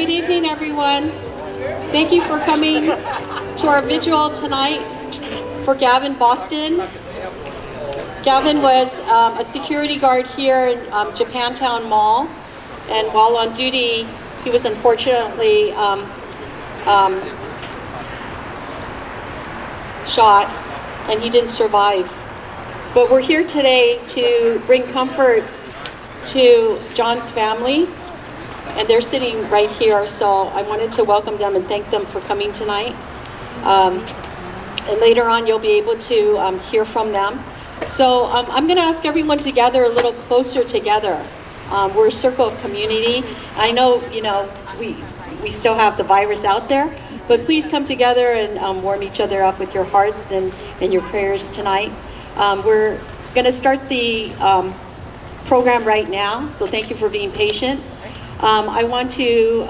Good evening, everyone. Thank you for coming to our vigil tonight for Gavin Boston. Gavin was a security guard here in Japantown Mall, and while on duty, he was unfortunately shot, and he didn't survive. But we're here today to bring comfort to John's family, and they're sitting right here, so I wanted to welcome them and thank them for coming tonight. And later on, you'll be able to hear from them. So I'm going to ask everyone to gather a little closer together. We're a circle of community. I know, we still have the virus out there, but please come together and warm each other up with your hearts and your prayers tonight. We're going to start the program right now, so thank you for being patient. I want to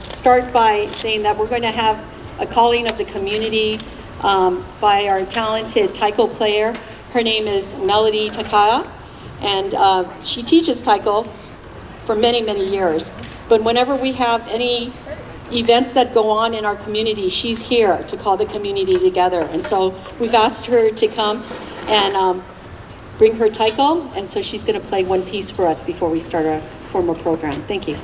start by saying that we're going to have a calling of the community by our talented taiko player. Her name is Melody Takata, and she teaches taiko for many, many years. But whenever we have any events that go on in our community, she's here to call the community together. And so we've asked her to come and bring her taiko, and so she's going to play one piece for us before we start our formal program. Thank you.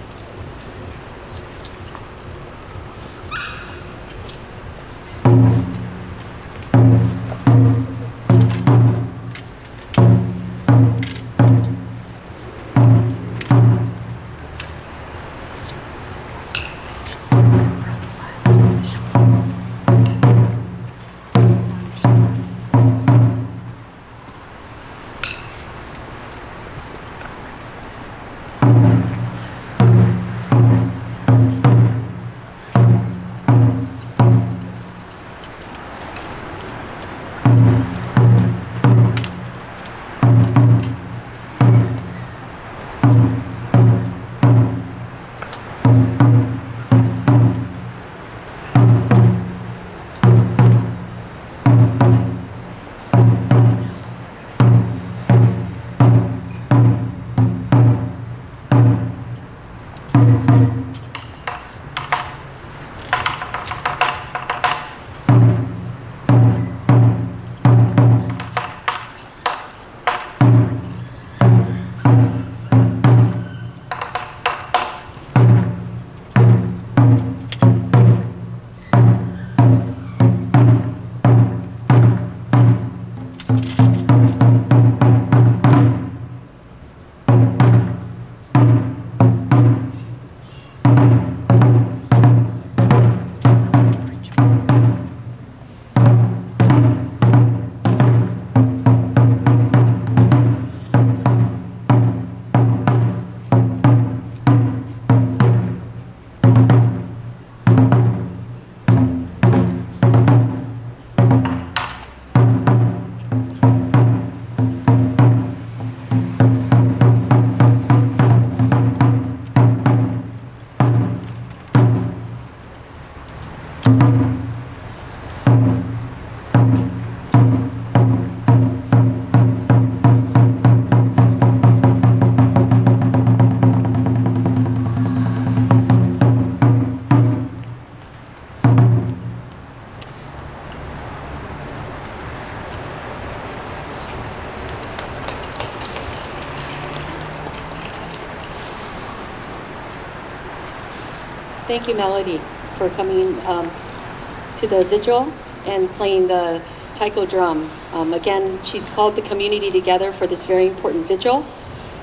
Thank you, Melody, for coming to the vigil and playing the taiko drum. Again, she's called the community together for this very important vigil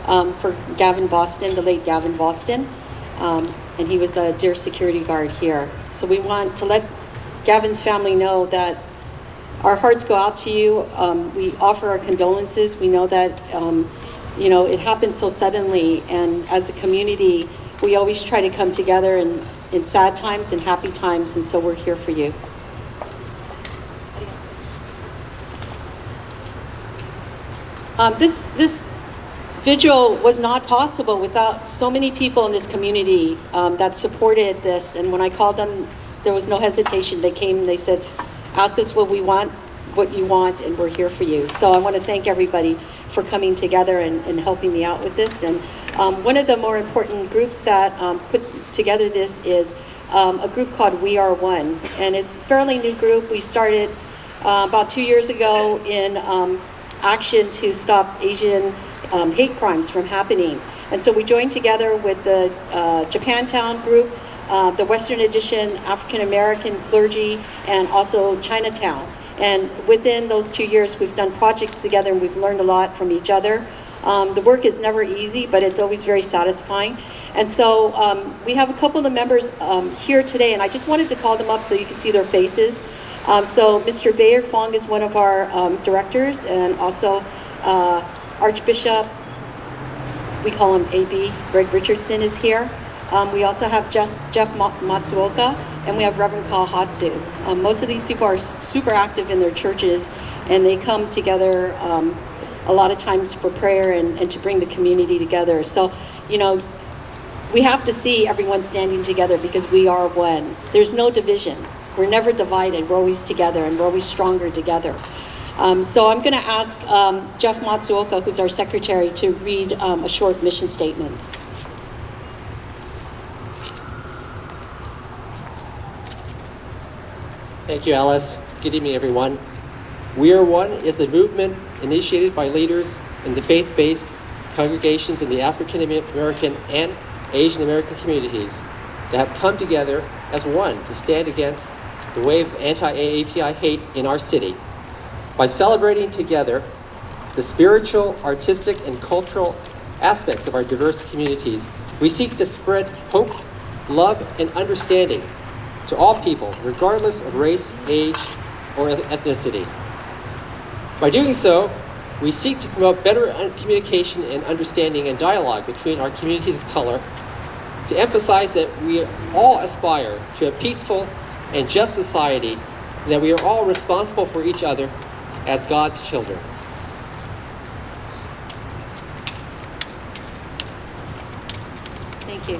for Gavin Boston, the late Gavin Boston, and he was a dear security guard here. So we want to let Gavin's family know that our hearts go out to you. We offer our condolences. We know that it happened so suddenly, and as a community, we always try to come together in sad times and happy times, and so we're here for you. This vigil was not possible without so many people in this community that supported this, and when I called them, there was no hesitation. They came and they said, ask us what we want, what you want, and we're here for you. So I want to thank everybody for coming together and helping me out with this. And one of the more important groups that put together this is a group called We Are One. And it's a fairly new group. We started about 2 years ago in action to stop Asian hate crimes from happening. And so we joined together with the Japantown group, the Western Edition African American clergy, and also Chinatown. And within those 2 years, we've done projects together and we've learned a lot from each other. The work is never easy, but it's always very satisfying. And so we have a couple of the members here today, and I just wanted to call them up so you can see their faces. So Mr. Bayer Fong is one of our directors, and also Archbishop, we call him AB, Greg Richardson is here. We also have Jeff Matsuoka, and we have Reverend Kawahatsu. Most of these people are super active in their churches, and they come together a lot of times for prayer and to bring the community together. So, you know, we have to see everyone standing together because we are one. There's no division. We're never divided. We're always together, and we're always stronger together. So I'm going to ask Jeff Matsuoka, who's our secretary, to read a short mission statement. Thank you, Alice. Good evening, everyone. We Are One is a movement initiated by leaders in the faith-based congregations in the African American and Asian American communities that have come together as one to stand against the wave of anti-AAPI hate in our city. By celebrating together the spiritual, artistic, and cultural aspects of our diverse communities, we seek to spread hope, love, and understanding to all people, regardless of race, age, or ethnicity. By doing so, we seek to promote better communication and understanding and dialogue between our communities of color, to emphasize that we all aspire to a peaceful and just society, and that we are all responsible for each other as God's children. Thank you.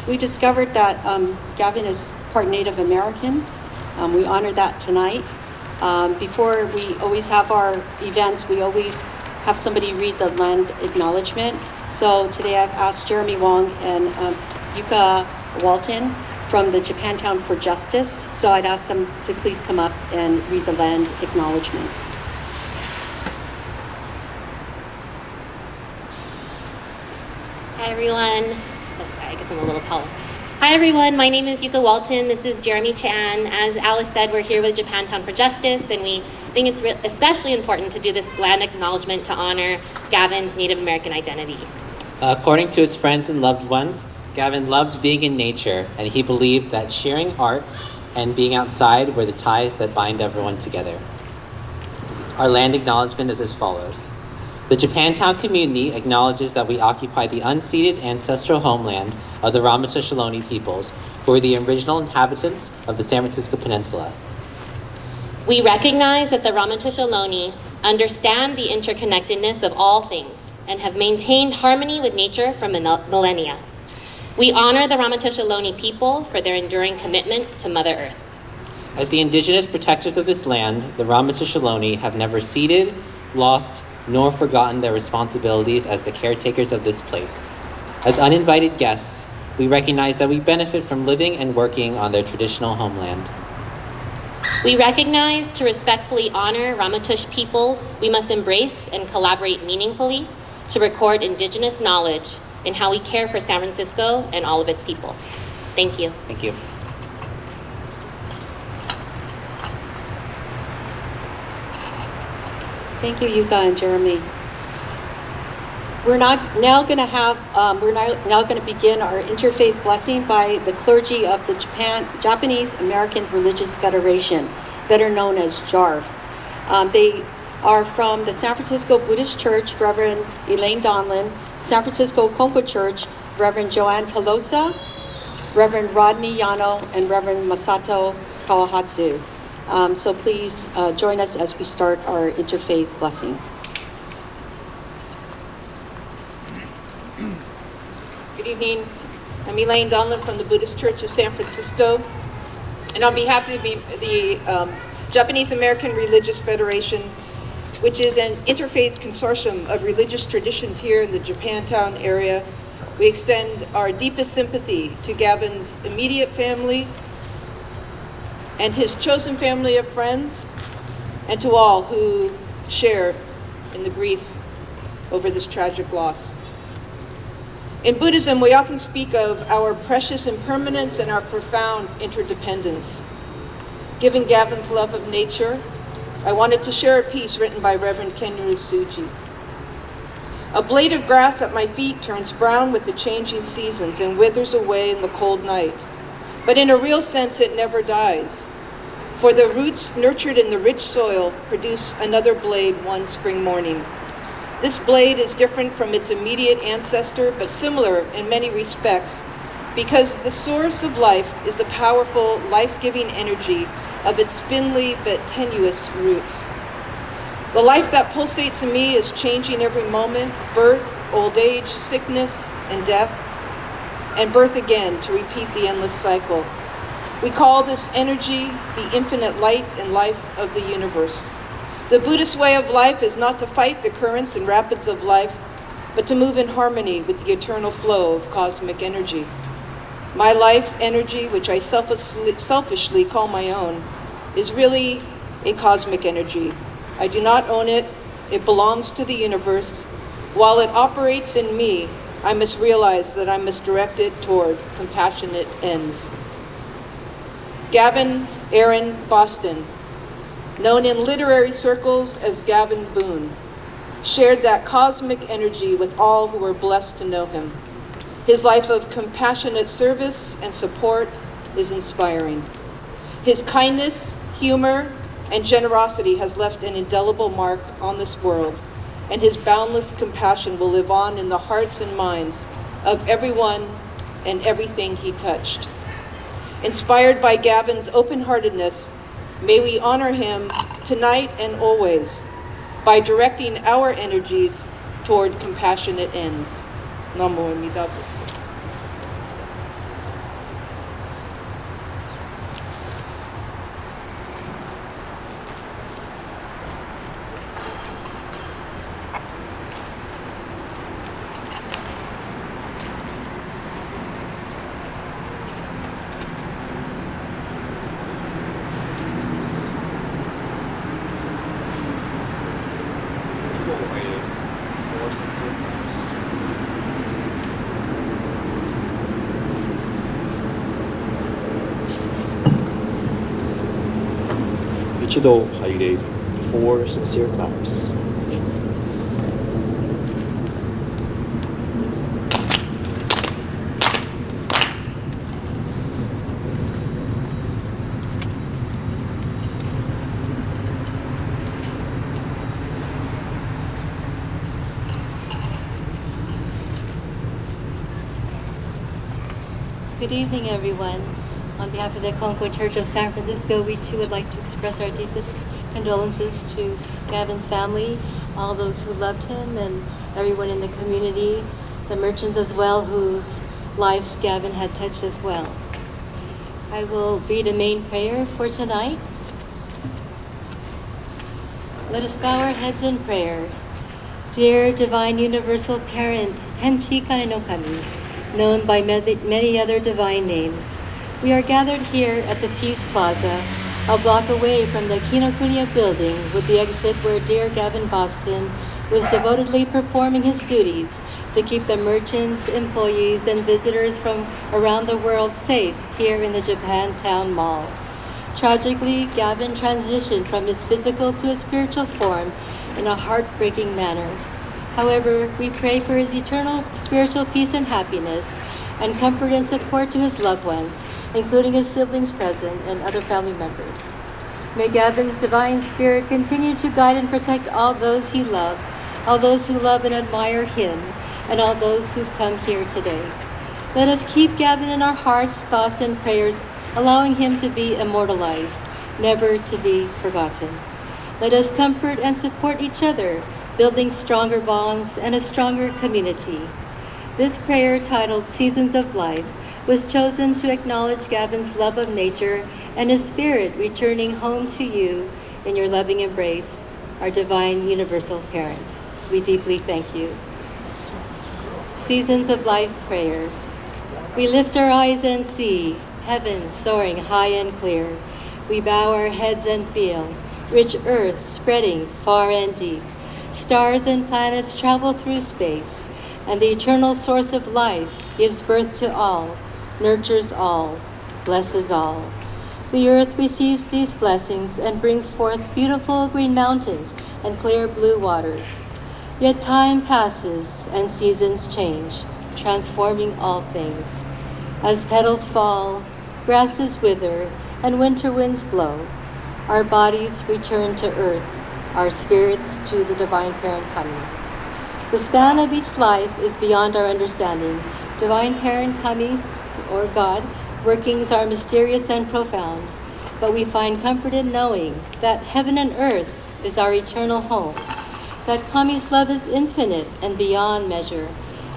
We discovered that Gavin is part Native American. We honor that tonight. Before we always have our events, we always have somebody read the land acknowledgement. So today I've asked Jeremy Wong and Yuka Walton from the Japantown for Justice. So I'd ask them to please come up and read the land acknowledgement. Hi everyone. Oh, sorry, I guess I'm a little taller. Hi everyone, my name is Yuka Walton. This is Jeremy Chan. As Alice said, we're here with Japantown for Justice, and we think it's especially important to do this land acknowledgement to honor Gavin's Native American identity. According to his friends and loved ones, Gavin loved being in nature, and he believed that sharing art and being outside were the ties that bind everyone together. Our land acknowledgement is as follows. The Japantown community acknowledges that we occupy the unceded ancestral homeland of the Ramaytush Ohlone peoples, who are the original inhabitants of the San Francisco Peninsula. We recognize that the Ramaytush Ohlone understand the interconnectedness of all things and have maintained harmony with nature for millennia. We honor the Ramaytush Ohlone people for their enduring commitment to Mother Earth. As the indigenous protectors of this land, the Ramaytush Ohlone have never ceded, lost, nor forgotten their responsibilities as the caretakers of this place. As uninvited guests, we recognize that we benefit from living and working on their traditional homeland. We recognize to respectfully honor Ramaytush peoples, we must embrace and collaborate meaningfully to record indigenous knowledge in how we care for San Francisco and all of its people. Thank you. Thank you. Thank you, Yuka and Jeremy. We're now going to begin our interfaith blessing by the clergy of the Japanese American Religious Federation, better known as JARF. They are from the San Francisco Buddhist Church, Reverend Elaine Donlin, San Francisco Konko Church, Reverend Joanne Tolosa, Reverend Rodney Yano, and Reverend Masato Kawahatsu. So please join us as we start our interfaith blessing. Good evening. I'm Elaine Donlin from the Buddhist Church of San Francisco. And on behalf of the Japanese American Religious Federation, which is an interfaith consortium of religious traditions here in the Japantown area, we extend our deepest sympathy to Gavin's immediate family and his chosen family of friends, and to all who share in the grief over this tragic loss. In Buddhism, we often speak of our precious impermanence and our profound interdependence. Given Gavin's love of nature, I wanted to share a piece written by Reverend Genryu. A blade of grass at my feet turns brown with the changing seasons and withers away in the cold night. But in a real sense, it never dies. For the roots nurtured in the rich soil produce another blade one spring morning. This blade is different from its immediate ancestor, but similar in many respects, because the source of life is the powerful, life-giving energy of its spindly but tenuous roots. The life that pulsates in me is changing every moment: birth, old age, sickness, and death, and birth again to repeat the endless cycle. We call this energy the infinite light and life of the universe. The Buddhist way of life is not to fight the currents and rapids of life, but to move in harmony with the eternal flow of cosmic energy. My life energy, which I selfishly call my own, is really a cosmic energy. I do not own it. It belongs to the universe. While it operates in me, I must realize that I must direct it toward compassionate ends. Gavin Aaron Boston, known in literary circles as Gavin Boone, shared that cosmic energy with all who were blessed to know him. His life of compassionate service and support is inspiring. His kindness, humor, and generosity has left an indelible mark on this world, and his boundless compassion will live on in the hearts and minds of everyone and everything he touched. Inspired by Gavin's open-heartedness, may we honor him tonight and always by directing our energies toward compassionate ends. Namo Amida Butsu. Ichido Haire, 4 sincere claps. Good evening, everyone. On behalf of the Konko Church of San Francisco, we too would like to express our deepest condolences to Gavin's family, all those who loved him, and everyone in the community, the merchants as well, whose lives Gavin had touched as well. I will read a main prayer for tonight. Let us bow our heads in prayer. Dear Divine Universal Parent, Tenchi Kane no Kami, known by many other divine names, we are gathered here at the Peace Plaza, a block away from the Kinokuniya building, with the exit where dear Gavin Boston was devotedly performing his duties to keep the merchants, employees, and visitors from around the world safe here in the Japantown Mall. Tragically, Gavin transitioned from his physical to his spiritual form in a heartbreaking manner. However, we pray for his eternal spiritual peace and happiness, and comfort and support to his loved ones, including his siblings present and other family members. May Gavin's divine spirit continue to guide and protect all those he loved, all those who love and admire him, and all those who've come here today. Let us keep Gavin in our hearts, thoughts, and prayers, allowing him to be immortalized, never to be forgotten. Let us comfort and support each other, building stronger bonds and a stronger community. This prayer, titled Seasons of Life, was chosen to acknowledge Gavin's love of nature and his spirit returning home to you in your loving embrace. our divine universal parent. We deeply thank you. Seasons of life prayer. We lift our eyes and see heaven soaring high and clear. We bow our heads and feel rich earth spreading far and deep. Stars and planets travel through space, and the eternal source of life gives birth to all, nurtures all, blesses all. The earth receives these blessings and brings forth beautiful green mountains and clear blue waters. Yet time passes and seasons change, transforming all things. As petals fall, grasses wither, and winter winds blow, our bodies return to earth, our spirits to the Divine Parent Kami. The span of each life is beyond our understanding. Divine Parent Kami, or God, workings are mysterious and profound, but we find comfort in knowing that heaven and earth is our eternal home, that Kami's love is infinite and beyond measure,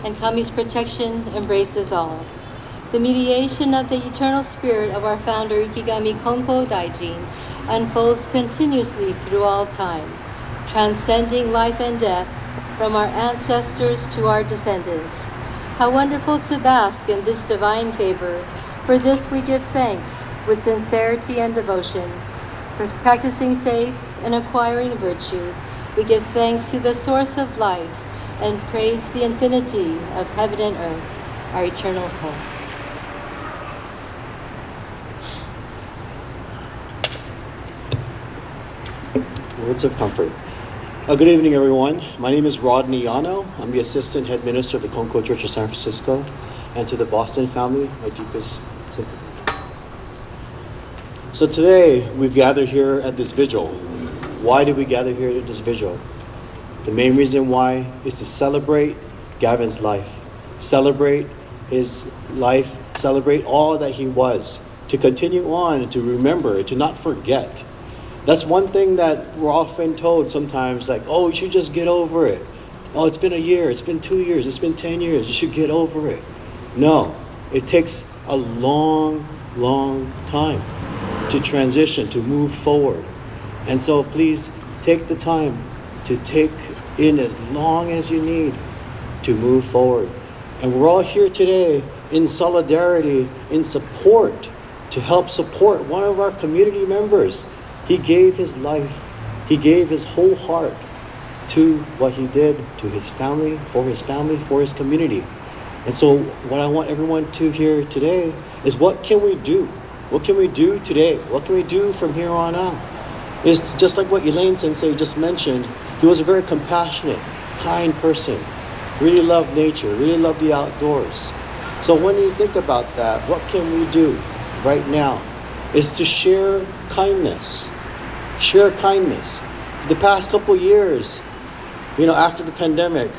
and Kami's protection embraces all. The mediation of the eternal spirit of our founder Ikigami Konko Daijin unfolds continuously through all time, transcending life and death from our ancestors to our descendants. How wonderful to bask in this divine favor. For this we give thanks with sincerity and devotion. For practicing faith and acquiring virtue, we give thanks to the source of life and praise the infinity of heaven and earth, our eternal home. Words of comfort. Good evening, everyone. My name is Rodney Yano. I'm the Assistant Head Minister of the Konko Church of San Francisco. And to the Boston family, my deepest sympathy. So today, we've gathered here at this vigil. Why did we gather here at this vigil? The main reason why is to celebrate Gavin's life. Celebrate his life. Celebrate all that he was. To continue on, to remember, to not forget. That's one thing that we're often told sometimes, like, oh, you should just get over it. Oh, it's been a year, it's been 2 years, it's been 10 years, you should get over it. No, it takes a long, long time to transition, to move forward. And so please take the time to take in as long as you need to move forward. And we're all here today in solidarity, in support, to help support one of our community members. He gave his life, he gave his whole heart to what he did to his family, for his community. And so what I want everyone to hear today is, what can we do? What can we do today? What can we do from here on out? It's just like what Elaine Sensei just mentioned. He was a very compassionate, kind person, really loved nature, really loved the outdoors. So when you think about that, what can we do right now is to share kindness. Share kindness. For the past couple years, after the pandemic,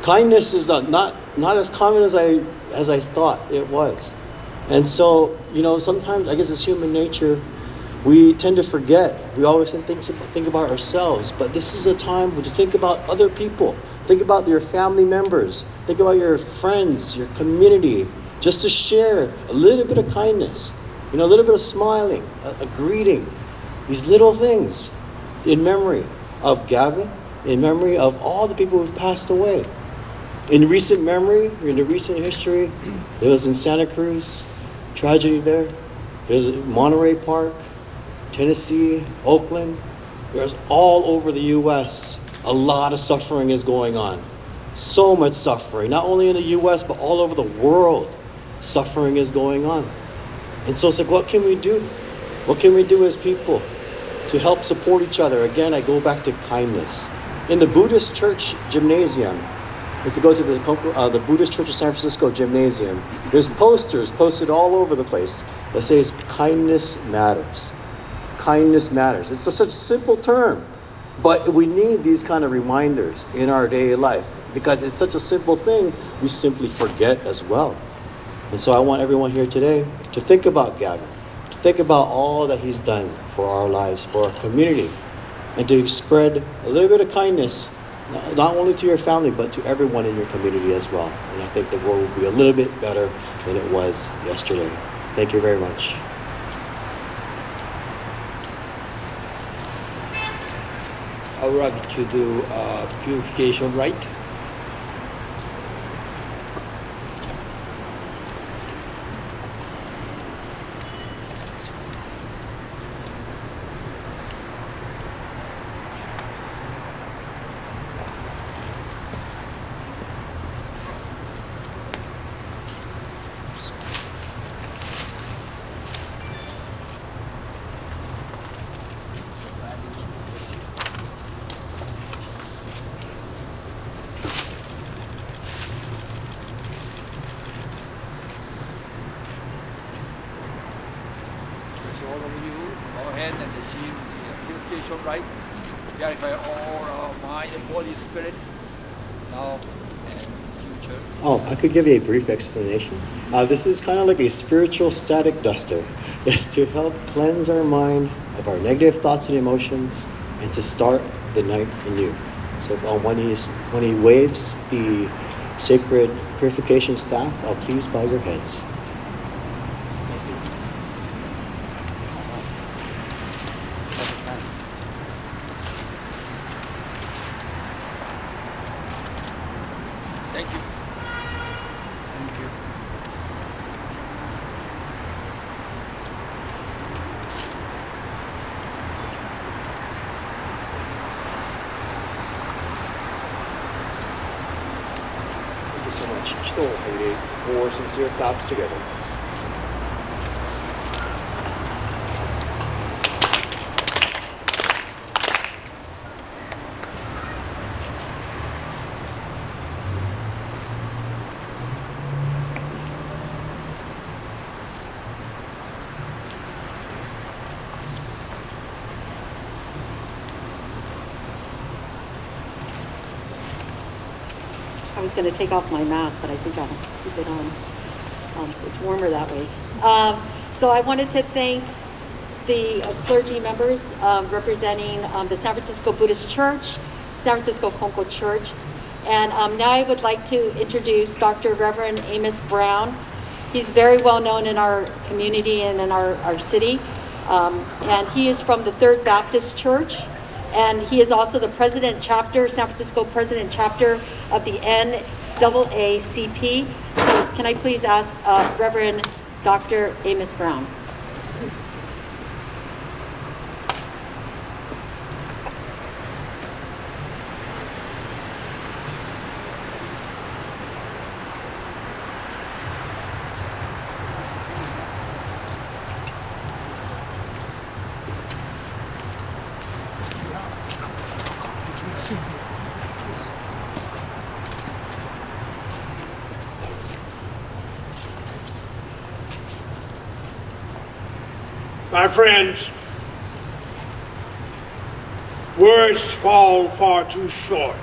kindness is not as common as I thought it was. And so, sometimes, I guess it's human nature, we tend to forget. We always think about ourselves, but this is a time to think about other people. Think about your family members. Think about your friends, your community, just to share a little bit of kindness, a little bit of smiling, a greeting. These little things in memory of Gavin, in memory of all the people who've passed away. In recent memory, in the recent history, there was in Santa Cruz, tragedy there. There's Monterey Park, Tennessee, Oakland. There's all over the U.S. a lot of suffering is going on. So much suffering, not only in the U.S., but all over the world. Suffering is going on. And so it's like, what can we do? What can we do as people to help support each other? Again, I go back to kindness. In the Buddhist church gymnasium, if you go to the Buddhist Church of San Francisco gymnasium, there's posters posted all over the place that says, kindness matters. Kindness matters. It's such a simple term, but we need these kind of reminders in our daily life because it's such a simple thing, we simply forget as well. And so I want everyone here today to think about Gavin, to think about all that he's done for our lives, for our community, and to spread a little bit of kindness, not only to your family, but to everyone in your community as well. And I think the world will be a little bit better than it was yesterday. Thank you very much. would like to do purification rite. Right? Purify all our mind and body, spirit, now and future. Oh, I could give you a brief explanation. This is kind of like a spiritual static duster. It's to help cleanse our mind of our negative thoughts and emotions and to start the night anew. So when he waves the sacred purification staff, please bow your heads. Four sincere claps together. I was going to take off my mask, but I think I'll keep it on. It's warmer that way. So I wanted to thank the clergy members representing the San Francisco Buddhist Church, San Francisco Konko Church. And now I would like to introduce Dr. Reverend Amos Brown. He's very well known in our community and in our city. And he is from the Third Baptist Church. And he is also the president chapter, San Francisco president chapter of the NAACP. So can I please ask Reverend Dr. Amos Brown? My friends, words fall far too short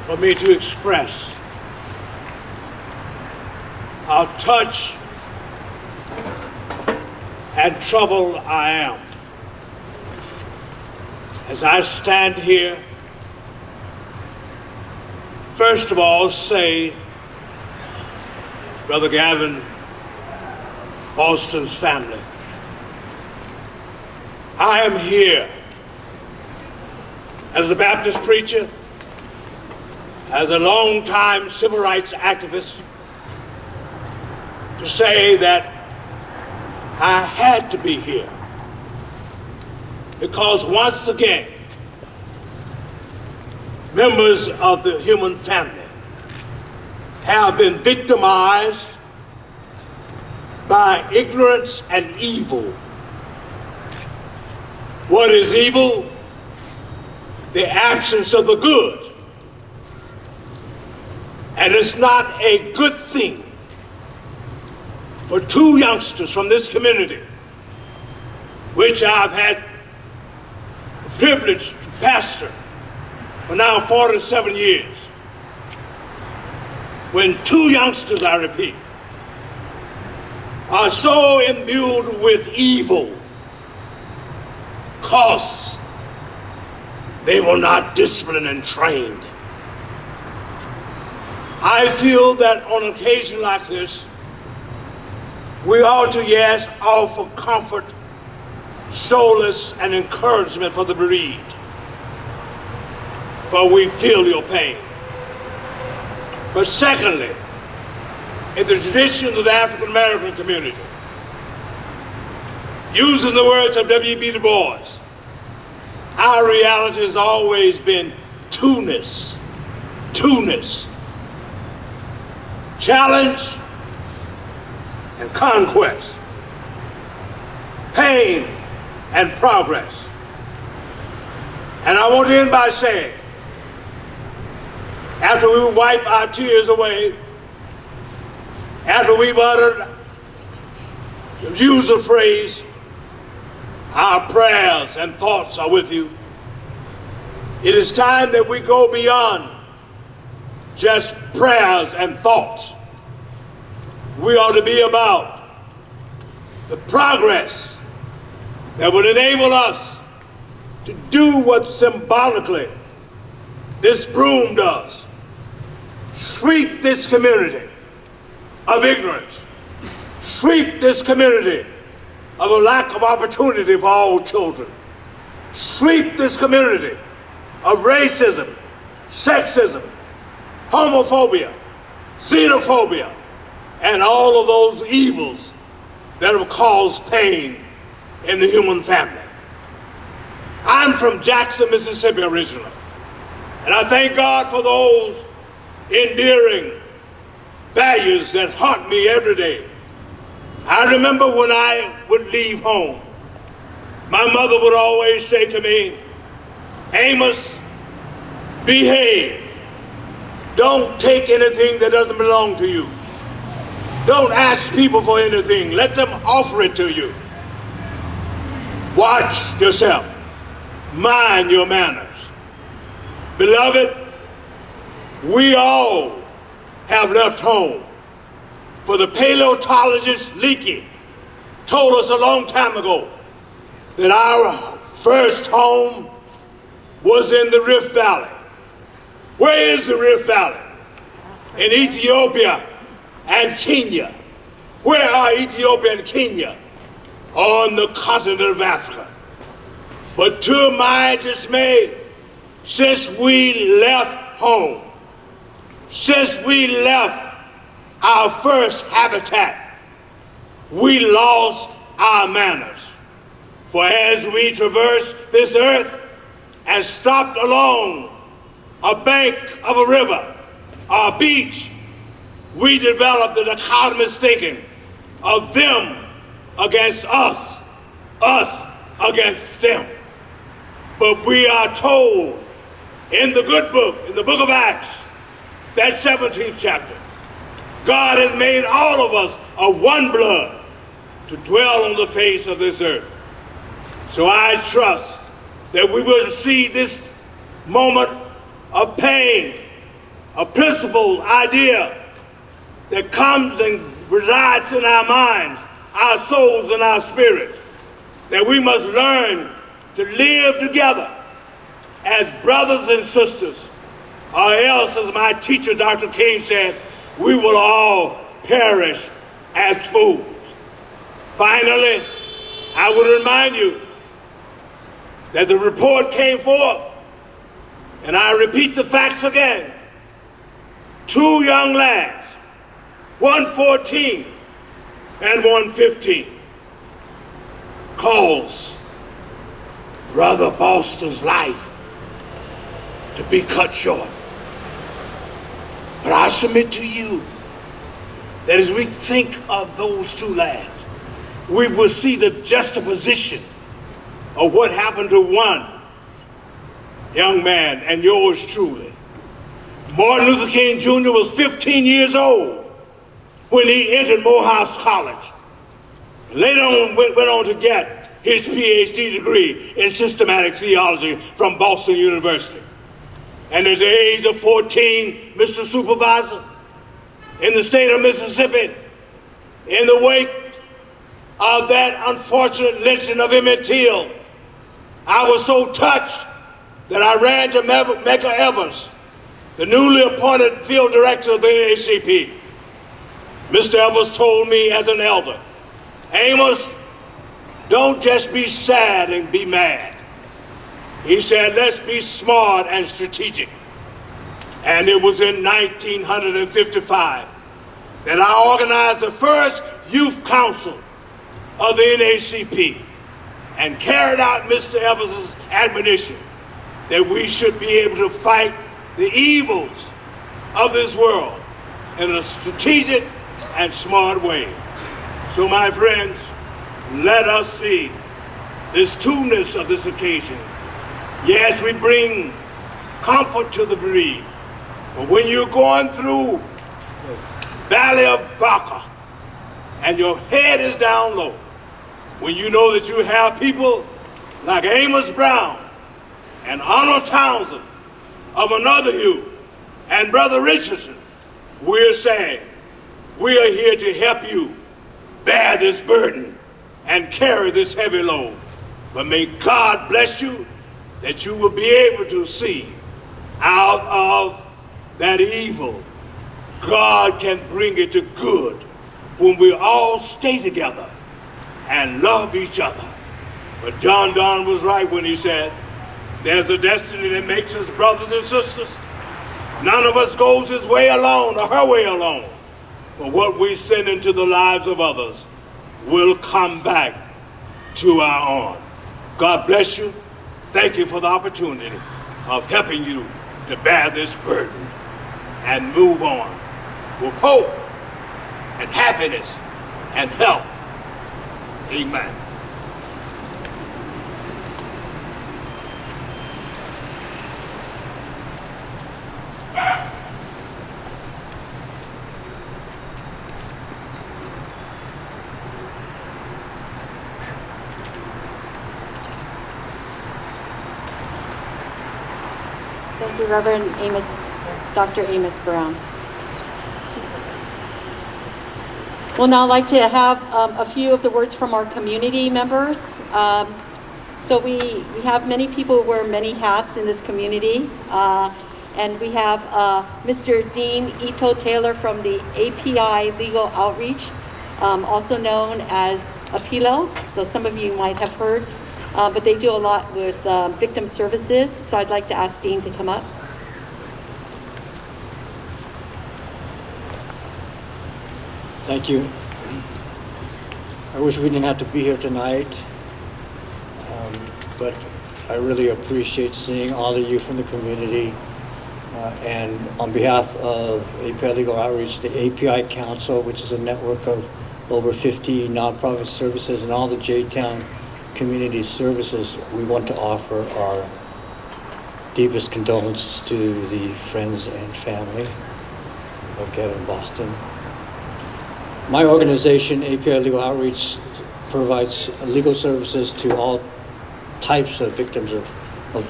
for me to express how touched and troubled I am as I stand here. First of all, say, Brother Gavin, Boston's family, I am here as a Baptist preacher, as a long-time civil rights activist, to say that I had to be here because once again, members of the human family have been victimized by ignorance and evil. What is evil? The absence of the good. And it's not a good thing for two youngsters from this community, which I've had the privilege to pastor for now 47 years, when two youngsters, I repeat, are so imbued with evil because they were not disciplined and trained. I feel that on an occasion like this, we ought to, yes, offer comfort, solace and encouragement for the bereaved, for we feel your pain. But secondly, in the tradition of the African American community, using the words of W.B. Du Bois, our reality has always been two-ness, challenge and conquest, pain and progress. And I want to end by saying, after we wipe our tears away, after we've uttered, used the phrase, our prayers and thoughts are with you, it is time that we go beyond just prayers and thoughts. We ought to be about the progress that would enable us to do what symbolically this broom does. Sweep this community of ignorance. Sweep this community of a lack of opportunity for all children. Sweep this community of racism, sexism, homophobia, xenophobia, and all of those evils that have caused pain in the human family. I'm from Jackson, Mississippi originally, and I thank God for those endearing values that haunt me every day. I remember when I would leave home, my mother would always say to me, Amos, behave. Don't take anything that doesn't belong to you. Don't ask people for anything. Let them offer it to you. Watch yourself. Mind your manners. Beloved, we all have left home. For the paleontologist Leakey told us a long time ago that our first home was in the Rift Valley. Where is the Rift Valley? In Ethiopia and Kenya. Where are Ethiopia and Kenya? On the continent of Africa. But to my dismay, since we left home, since we left our first habitat, we lost our manners. For as we traversed this earth and stopped along a bank of a river, a beach, we developed the dichotomous thinking of them against us against them. But we are told in the good book, in the book of Acts, that 17th chapter, God has made all of us of one blood to dwell on the face of this earth. So I trust that we will see this moment of pain, a principled idea that comes and resides in our minds, our souls, and our spirits, that we must learn to live together as brothers and sisters, or else, as my teacher, Dr. King, said, we will all perish as fools. Finally, I would remind you that the report came forth, and I repeat the facts again. 2 young lads, one 14 and one 15, calls Brother Boston's life to be cut short. But I submit to you that as we think of those 2 lads, we will see the juxtaposition of what happened to one young man and yours truly. Martin Luther King Jr. was 15 years old when he entered Morehouse College. Later on, went on to get his PhD degree in systematic theology from Boston University. And at the age of 14, Mr. Supervisor, in the state of Mississippi, in the wake of that unfortunate lynching of Emmett Till, I was so touched that I ran to Mecca Evans, the newly appointed field director of the NAACP. Mr. Evans told me as an elder, Amos, don't just be sad and be mad. He said, let's be smart and strategic. And it was in 1955 that I organized the first youth council of the NACP and carried out Mr. Evans' admonition that we should be able to fight the evils of this world in a strategic and smart way. So my friends, let us see this two-ness of this occasion. Yes, we bring comfort to the bereaved, but when you're going through the valley of Baca and your head is down low, when you know that you have people like Amos Brown and Arnold Townsend of another hue and Brother Richardson, we're saying we are here to help you bear this burden and carry this heavy load. But may God bless you that you will be able to see out of that evil, God can bring it to good when we all stay together and love each other. But John Donne was right when he said, there's a destiny that makes us brothers and sisters. None of us goes his way alone or her way alone. But what we send into the lives of others will come back to our own. God bless you. Thank you for the opportunity of helping you to bear this burden and move on with hope and happiness and health. Amen. Thank you, Reverend Amos, Dr. Amos Brown. We'll now like to have a few of the words from our community members. So we have many people who wear many hats in this community. And we have Mr. Dean Ito Taylor from the API Legal Outreach, also known as APILO. So some of you might have heard, but they do a lot with victim services. So I'd like to ask Dean to come up. Thank you. I wish we didn't have to be here tonight, but I really appreciate seeing all of you from the community. And on behalf of API Legal Outreach, the API Council, which is a network of over 50 nonprofit services and all the J-Town community services, we want to offer our deepest condolences to the friends and family of Gavin Boston. My organization, API Legal Outreach, provides legal services to all types of victims of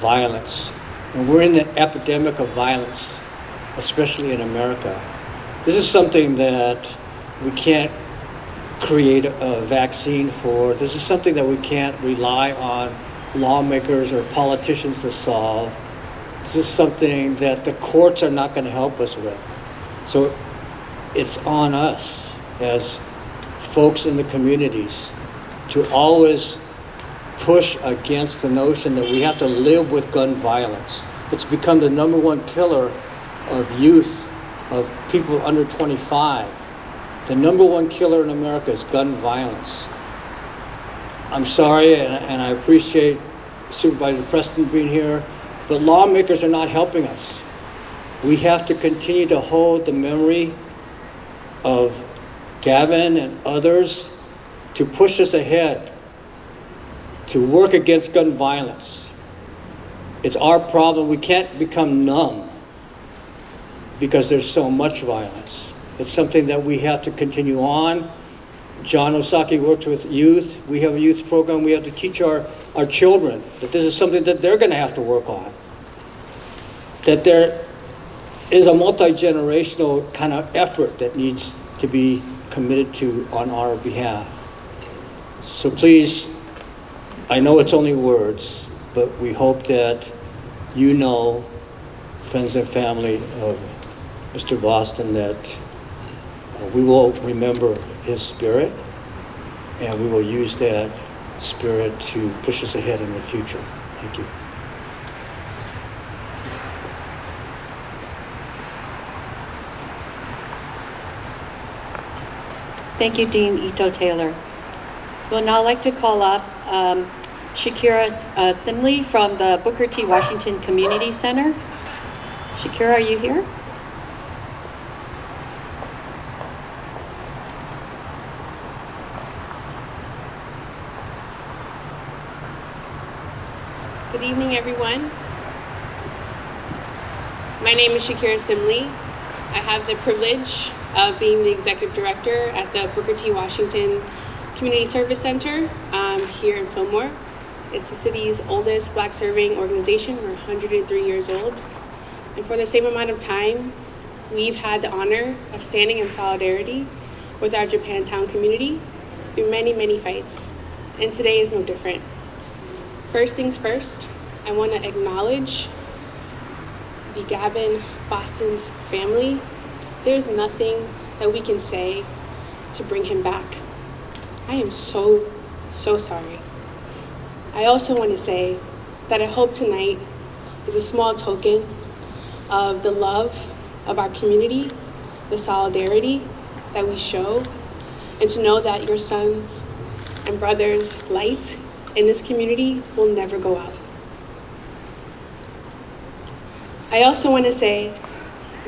violence. And we're in an epidemic of violence, especially in America. This is something that we can't create a vaccine for. This is something that we can't rely on lawmakers or politicians to solve. This is something that the courts are not going to help us with. So it's on us as folks in the communities to always push against the notion that we have to live with gun violence. It's become the #1 killer of youth, of people under 25. The #1 killer in America is gun violence. I'm sorry, and I appreciate Supervisor Preston being here, but lawmakers are not helping us. We have to continue to hold the memory of Gavin and others to push us ahead, to work against gun violence. It's our problem. We can't become numb because there's so much violence. It's something that we have to continue on. John Osaki works with youth. We have a youth program. We have to teach our children that this is something that they're going to have to work on. That there is a multi-generational kind of effort that needs to be committed to on our behalf. So please, I know it's only words, but we hope that you know, friends and family of Mr. Boston, that we will remember his spirit, and we will use that spirit to push us ahead in the future. Thank you. Thank you, Dean Ito Taylor. We'll now like to call up Shakirah Simley from the Booker T. Washington Community Center. Shakirah, are you here? Good evening, everyone. My name is Shakirah Simley. I have the privilege of being the executive director at the Booker T. Washington Community Service Center here in Fillmore. It's the city's oldest Black serving organization. We're 103 years old. And for the same amount of time, we've had the honor of standing in solidarity with our Japantown community through many, many fights. And today is no different. First things first, I want to acknowledge the Gavin Boston's family. There's nothing that we can say to bring him back. I am so sorry. I also want to say that I hope tonight is a small token of the love of our community, the solidarity that we show, and to know that your sons and brothers' light in this community will never go out. I also want to say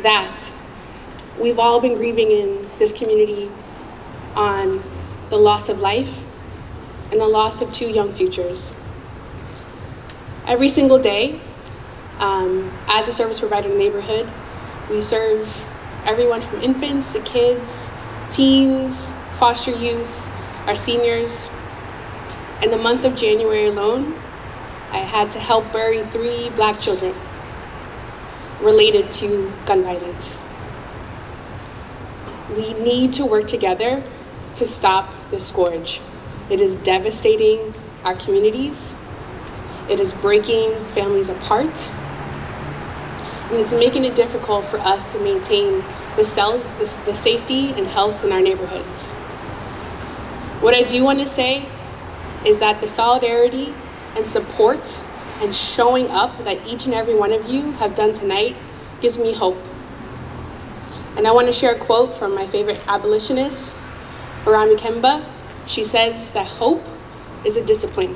that we've all been grieving in this community on the loss of life and the loss of 2 young futures. Every single day, as a service provider in the neighborhood, we serve everyone from infants to kids, teens, foster youth, our seniors. In the month of January alone, I had to help bury 3 Black children related to gun violence. We need to work together to stop this scourge. It is devastating our communities. It is breaking families apart. And it's making it difficult for us to maintain the safety and health in our neighborhoods. What I do want to say is that the solidarity and support and showing up that each and every one of you have done tonight gives me hope. And I want to share a quote from my favorite abolitionist, Arami Kemba. She says that hope is a discipline.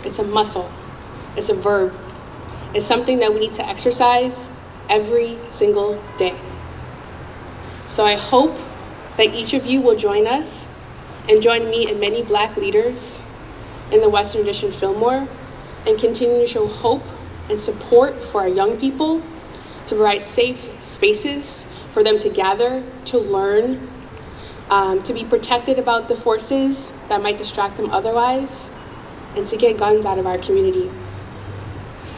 It's a muscle. It's a verb. It's something that we need to exercise every single day. So I hope that each of you will join us and join me and many Black leaders in the Western Addition Fillmore and continue to show hope and support for our young people, to provide safe spaces for them to gather, to learn, to be protected about the forces that might distract them otherwise, and to get guns out of our community.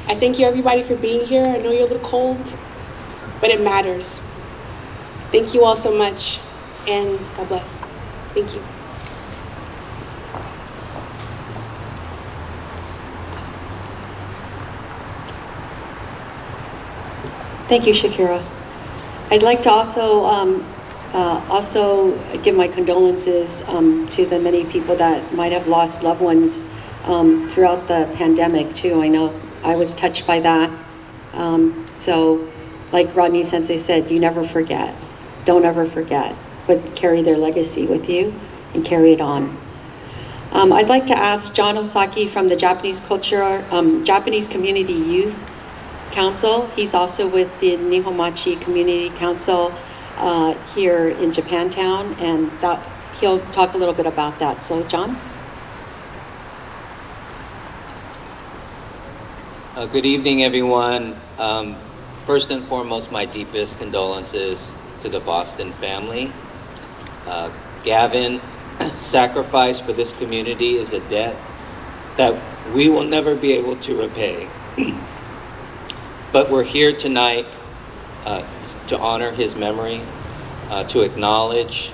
I thank you everybody for being here. I know you're a little cold, but it matters. Thank you all so much, and God bless. Thank you. Thank you, Shakirah. I'd like to also give my condolences to the many people that might have lost loved ones throughout the pandemic too. I know I was touched by that. So like Rodney Sensei said, you never forget. Don't ever forget, but carry their legacy with you and carry it on. I'd like to ask John Osaki from the Japanese Community Youth Council. He's also with the Nihonmachi Community Council here in Japantown, and he'll talk a little bit about that. So, John? Good evening, everyone. First and foremost, my deepest condolences to the Boston family. Gavin, sacrifice for this community is a debt that we will never be able to repay. But we're here tonight to honor his memory, to acknowledge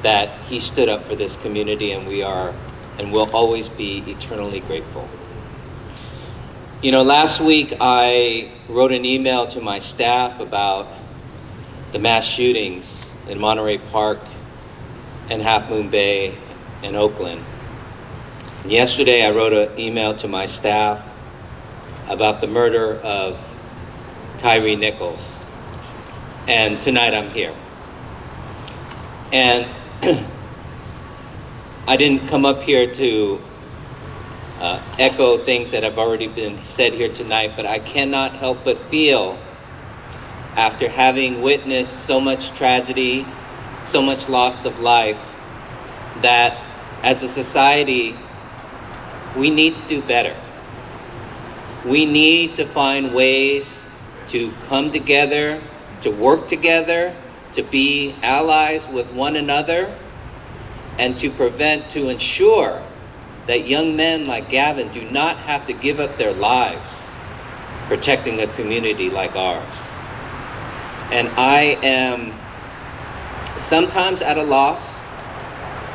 that he stood up for this community, and we are and will always be eternally grateful. You know, last week I wrote an email to my staff about the mass shootings in Monterey Park and Half Moon Bay and Oakland. Yesterday, I wrote an email to my staff about the murder of Tyree Nichols. And tonight I'm here. And I didn't come up here to echo things that have already been said here tonight, but I cannot help but feel, after having witnessed so much tragedy, so much loss of life, that as a society, we need to do better. We need to find ways to come together, to work together, to be allies with one another, and to ensure that young men like Gavin do not have to give up their lives protecting a community like ours. And I am sometimes at a loss,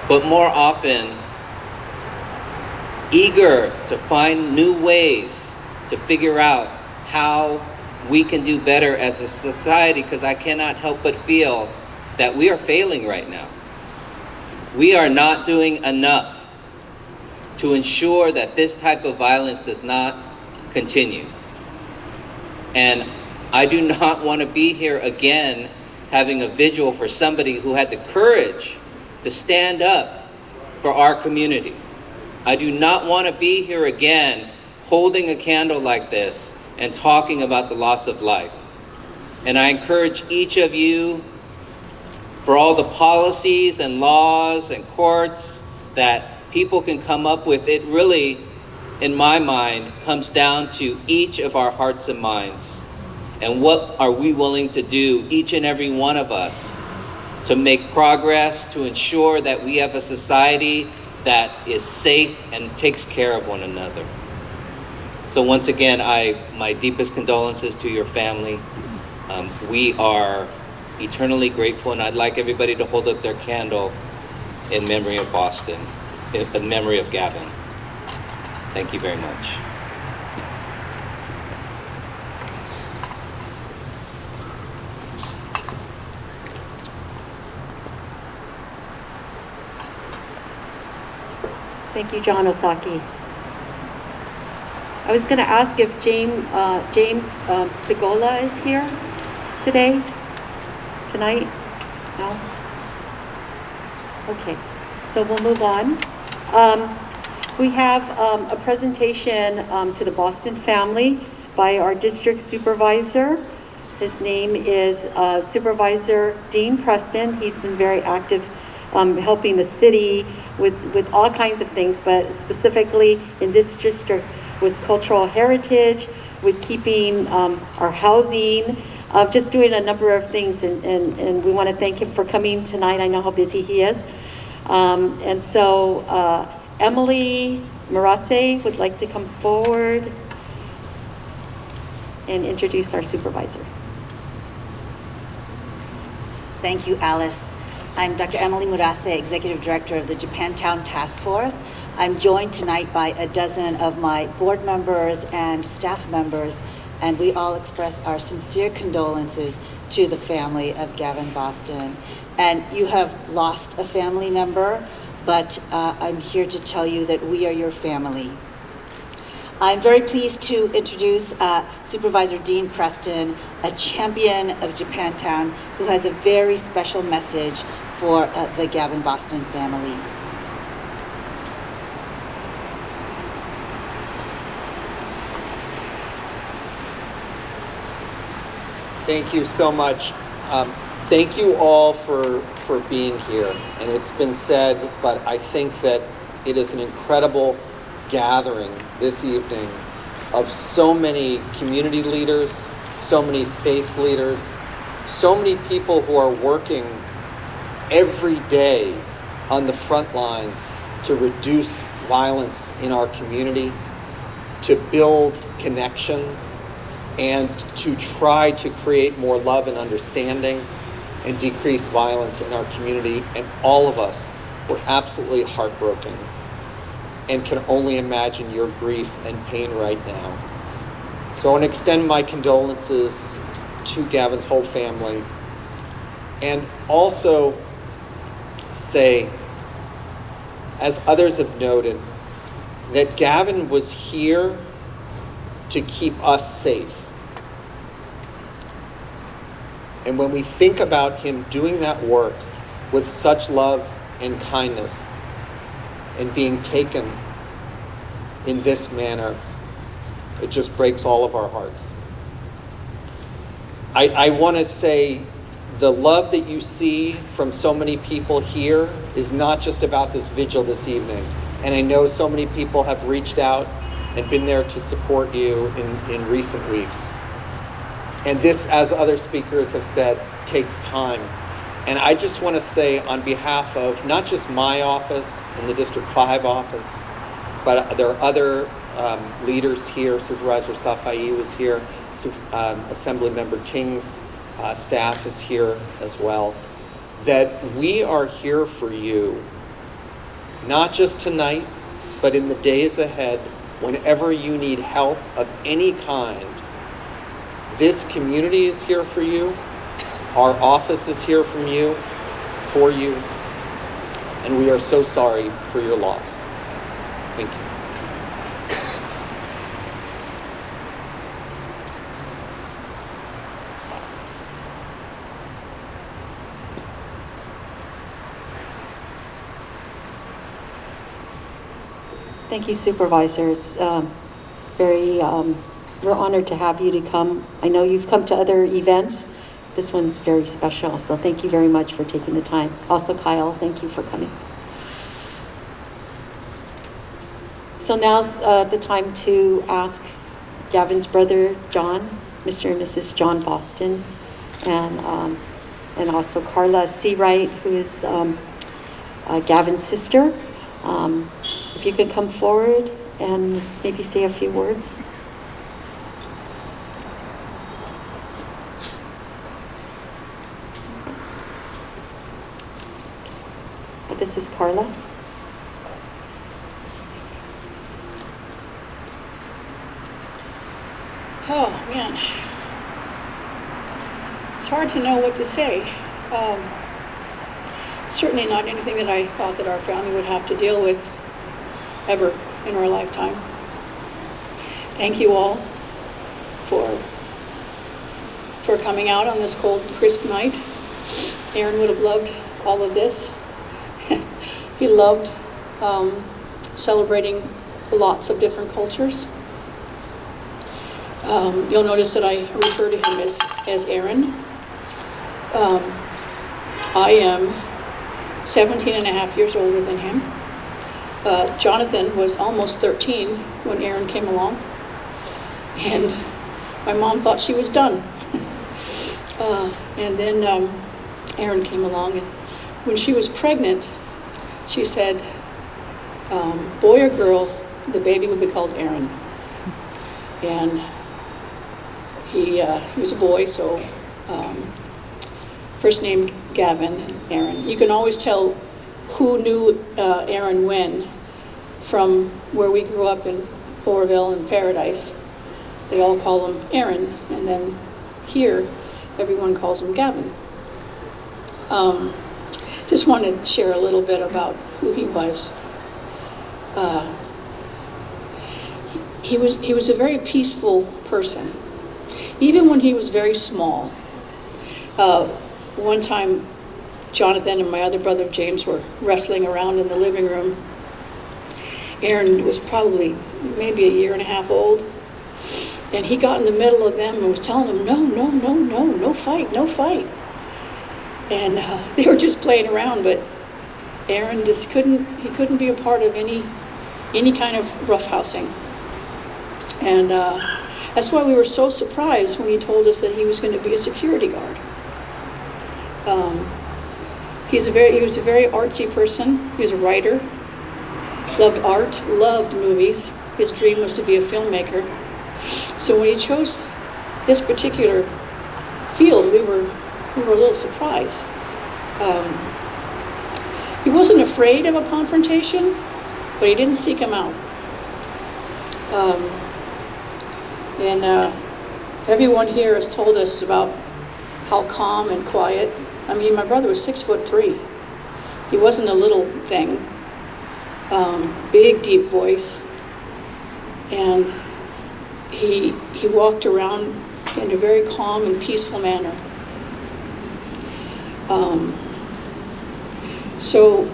but more often eager to find new ways to figure out how we can do better as a society, because I cannot help but feel that we are failing right now. We are not doing enough to ensure that this type of violence does not continue. And I do not want to be here again having a vigil for somebody who had the courage to stand up for our community. I do not want to be here again holding a candle like this and talking about the loss of life. And I encourage each of you, for all the policies and laws and courts that people can come up with, it really, in my mind, comes down to each of our hearts and minds. And what are we willing to do, each and every one of us, to make progress, to ensure that we have a society that is safe and takes care of one another. So once again, my deepest condolences to your family. We are eternally grateful, and I'd like everybody to hold up their candle in memory of Boston, in memory of Gavin. Thank you very much. Thank you, John Osaki. I was going to ask if James Spigola is here tonight? No? Okay, so we'll move on. We have a presentation to the Boston family by our district supervisor. His name is Supervisor Dean Preston. He's been very active helping the city with all kinds of things, but specifically in this district with cultural heritage, with keeping our housing, just doing a number of things, and we want to thank him for coming tonight. I know how busy he is. And so Emily Murase would like to come forward and introduce our supervisor. Thank you, Alice. I'm Dr. Emily Murase, Executive Director of the Japantown Task Force. I'm joined tonight by a dozen of my board members and staff members, and we all express our sincere condolences to the family of Gavin Boston. And you have lost a family member, but I'm here to tell you that we are your family. I'm very pleased to introduce Supervisor Dean Preston, a champion of Japantown, who has a very special message for the Gavin Boston family. Thank you so much. Thank you all for being here. And it's been said, but I think that it is an incredible gathering this evening of so many community leaders, so many faith leaders, so many people who are working every day on the front lines to reduce violence in our community, to build connections, and to try to create more love and understanding and decrease violence in our community. And all of us were absolutely heartbroken and can only imagine your grief and pain right now. So I want to extend my condolences to Gavin's whole family, and also say, as others have noted, that Gavin was here to keep us safe. And when we think about him doing that work with such love and kindness and being taken in this manner, it just breaks all of our hearts. I want to say the love that you see from so many people here is not just about this vigil this evening. And I know so many people have reached out and been there to support you in recent weeks. And this, as other speakers have said, takes time. And I just want to say on behalf of not just my office and the District 5 office, but there are other leaders here. Supervisor Safai was here. Assembly Member Ting's staff is here as well. That we are here for you, not just tonight, but in the days ahead, whenever you need help of any kind. This community is here for you. Our office is here for you, and we are so sorry for your loss. Thank you. Thank you, Supervisor. It's we're honored to have you to come. I know you've come to other events. This one's very special, so thank you very much for taking the time. Also, Kyle, thank you for coming. So now's the time to ask Gavin's brother, John, Mr. and Mrs. John Boston, and also Carla Seawright, who is Gavin's sister. If you could come forward and maybe say a few words. This is Carla. Oh, man. It's hard to know what to say. Certainly not anything that I thought that our family would have to deal with ever in our lifetime. Thank you all for coming out on this cold, crisp night. Aaron would have loved all of this. He loved celebrating lots of different cultures. You'll notice that I refer to him as Aaron. I am 17 and a half years older than him. Jonathan was almost 13 when Aaron came along, and my mom thought she was done. And then Aaron came along, and when she was pregnant, she said, boy or girl, the baby would be called Aaron. And he was a boy, so first name Gavin and Aaron. You can always tell who knew Aaron when from where we grew up in Oroville and Paradise. They all call him Aaron, and then here everyone calls him Gavin. Just wanted to share a little bit about who he was. He was a very peaceful person, even when he was very small. One time, Jonathan and my other brother James were wrestling around in the living room. Aaron was probably maybe a year and a half old, and he got in the middle of them and was telling them, no fight, no fight. And they were just playing around, but Aaron just couldn't be a part of any kind of roughhousing. And that's why we were so surprised when he told us that he was going to be a security guard. He was a very artsy person. He was a writer, loved art, loved movies. His dream was to be a filmmaker. So when he chose this particular field, we were a little surprised. He wasn't afraid of a confrontation, but he didn't seek them out. And everyone here has told us about how calm and quiet. I mean, my brother was 6'3". He wasn't a little thing. Big, deep voice. And he walked around in a very calm and peaceful manner. So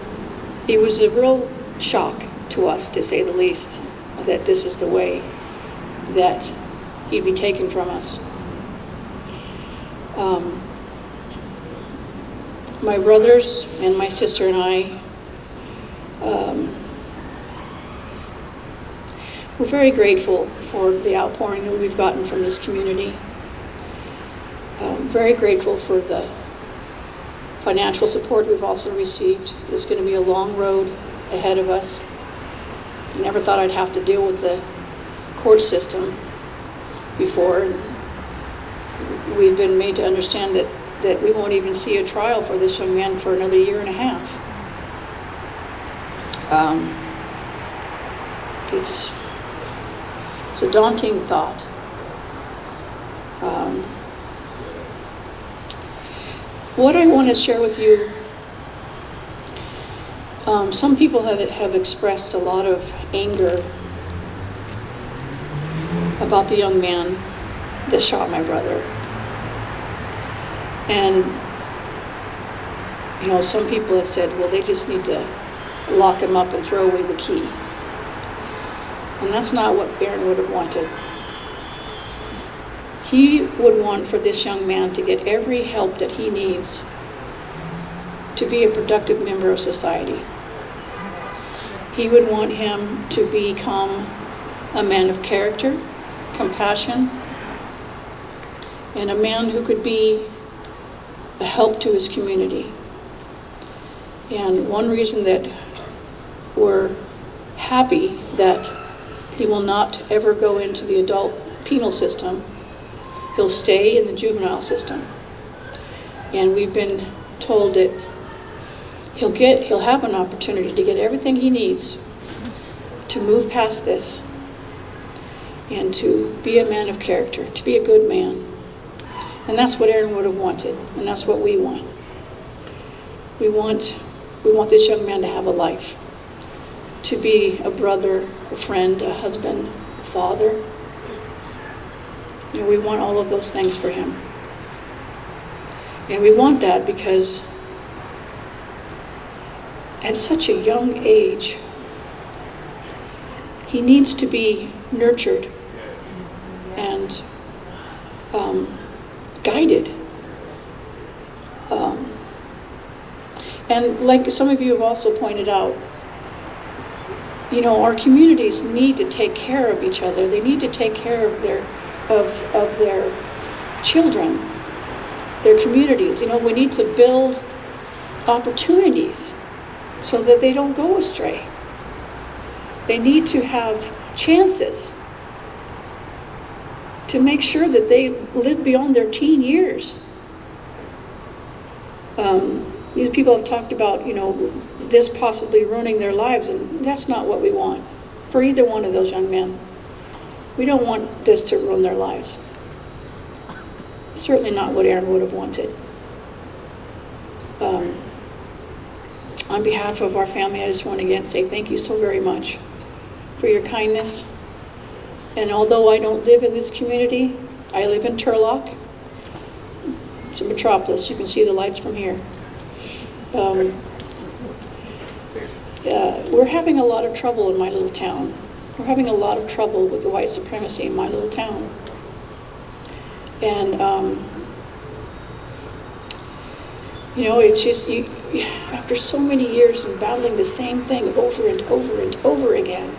it was a real shock to us, to say the least, that this is the way that he'd be taken from us. My brothers and my sister and I we're very grateful for the outpouring that we've gotten from this community. Very grateful for the financial support we've also received. It's going to be a long road ahead of us. I never thought I'd have to deal with the court system before. And we've been made to understand that we won't even see a trial for this young man for another year and a half. It's a daunting thought. What I want to share with you, some people have expressed a lot of anger about the young man that shot my brother. And, you know, some people have said, well, they just need to lock him up and throw away the key. And that's not what Aaron would have wanted. He would want for this young man to get every help that he needs to be a productive member of society. He would want him to become a man of character, compassion, and a man who could be a help to his community. And one reason that we're happy that he will not ever go into the adult penal system, he'll stay in the juvenile system. And we've been told that he'll have an opportunity to get everything he needs to move past this and to be a man of character, to be a good man. And that's what Aaron would have wanted, and that's what we want. We want this young man to have a life, to be a brother, a friend, a husband, a father. You know, we want all of those things for him. And we want that because at such a young age, he needs to be nurtured and guided. And like some of you have also pointed out, you know, our communities need to take care of each other. They need to take care of their children, their communities. You know, we need to build opportunities so that they don't go astray. They need to have chances to make sure that they live beyond their teen years. These people have talked about, you know, this possibly ruining their lives, and that's not what we want for either one of those young men. We don't want this to ruin their lives. Certainly not what Aaron would have wanted. On behalf of our family, I just want to again say thank you so very much for your kindness. And although I don't live in this community, I live in Turlock. It's a metropolis. You can see the lights from here. We're having a lot of trouble in my little town. We're having a lot of trouble with the white supremacy in my little town. And, you know, it's just, after so many years of battling the same thing over and over and over again,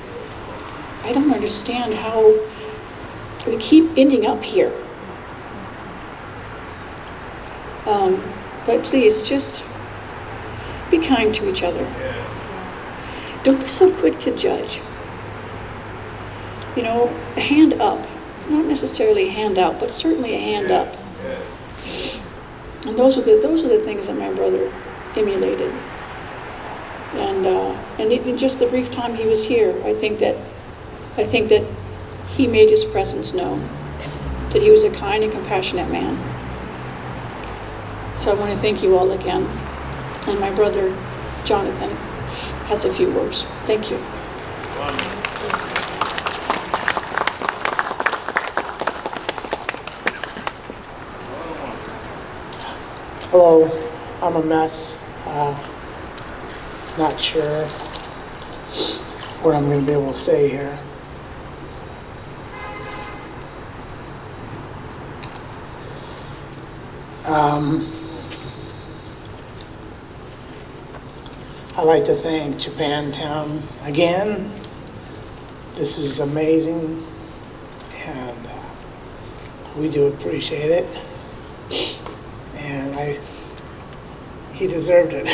I don't understand how we keep ending up here. But please, just be kind to each other. Don't be so quick to judge. You know, a hand up, not necessarily a hand out, but certainly a hand up. And those are the things that my brother emulated. And in just the brief time he was here, I think that he made his presence known, that he was a kind and compassionate man. So I want to thank you all again. And my brother, Jonathan, has a few words. Thank you. Hello, I'm a mess. Not sure what I'm going to be able to say here. I'd like to thank Japantown again. This is amazing, and we do appreciate it. And he deserved it.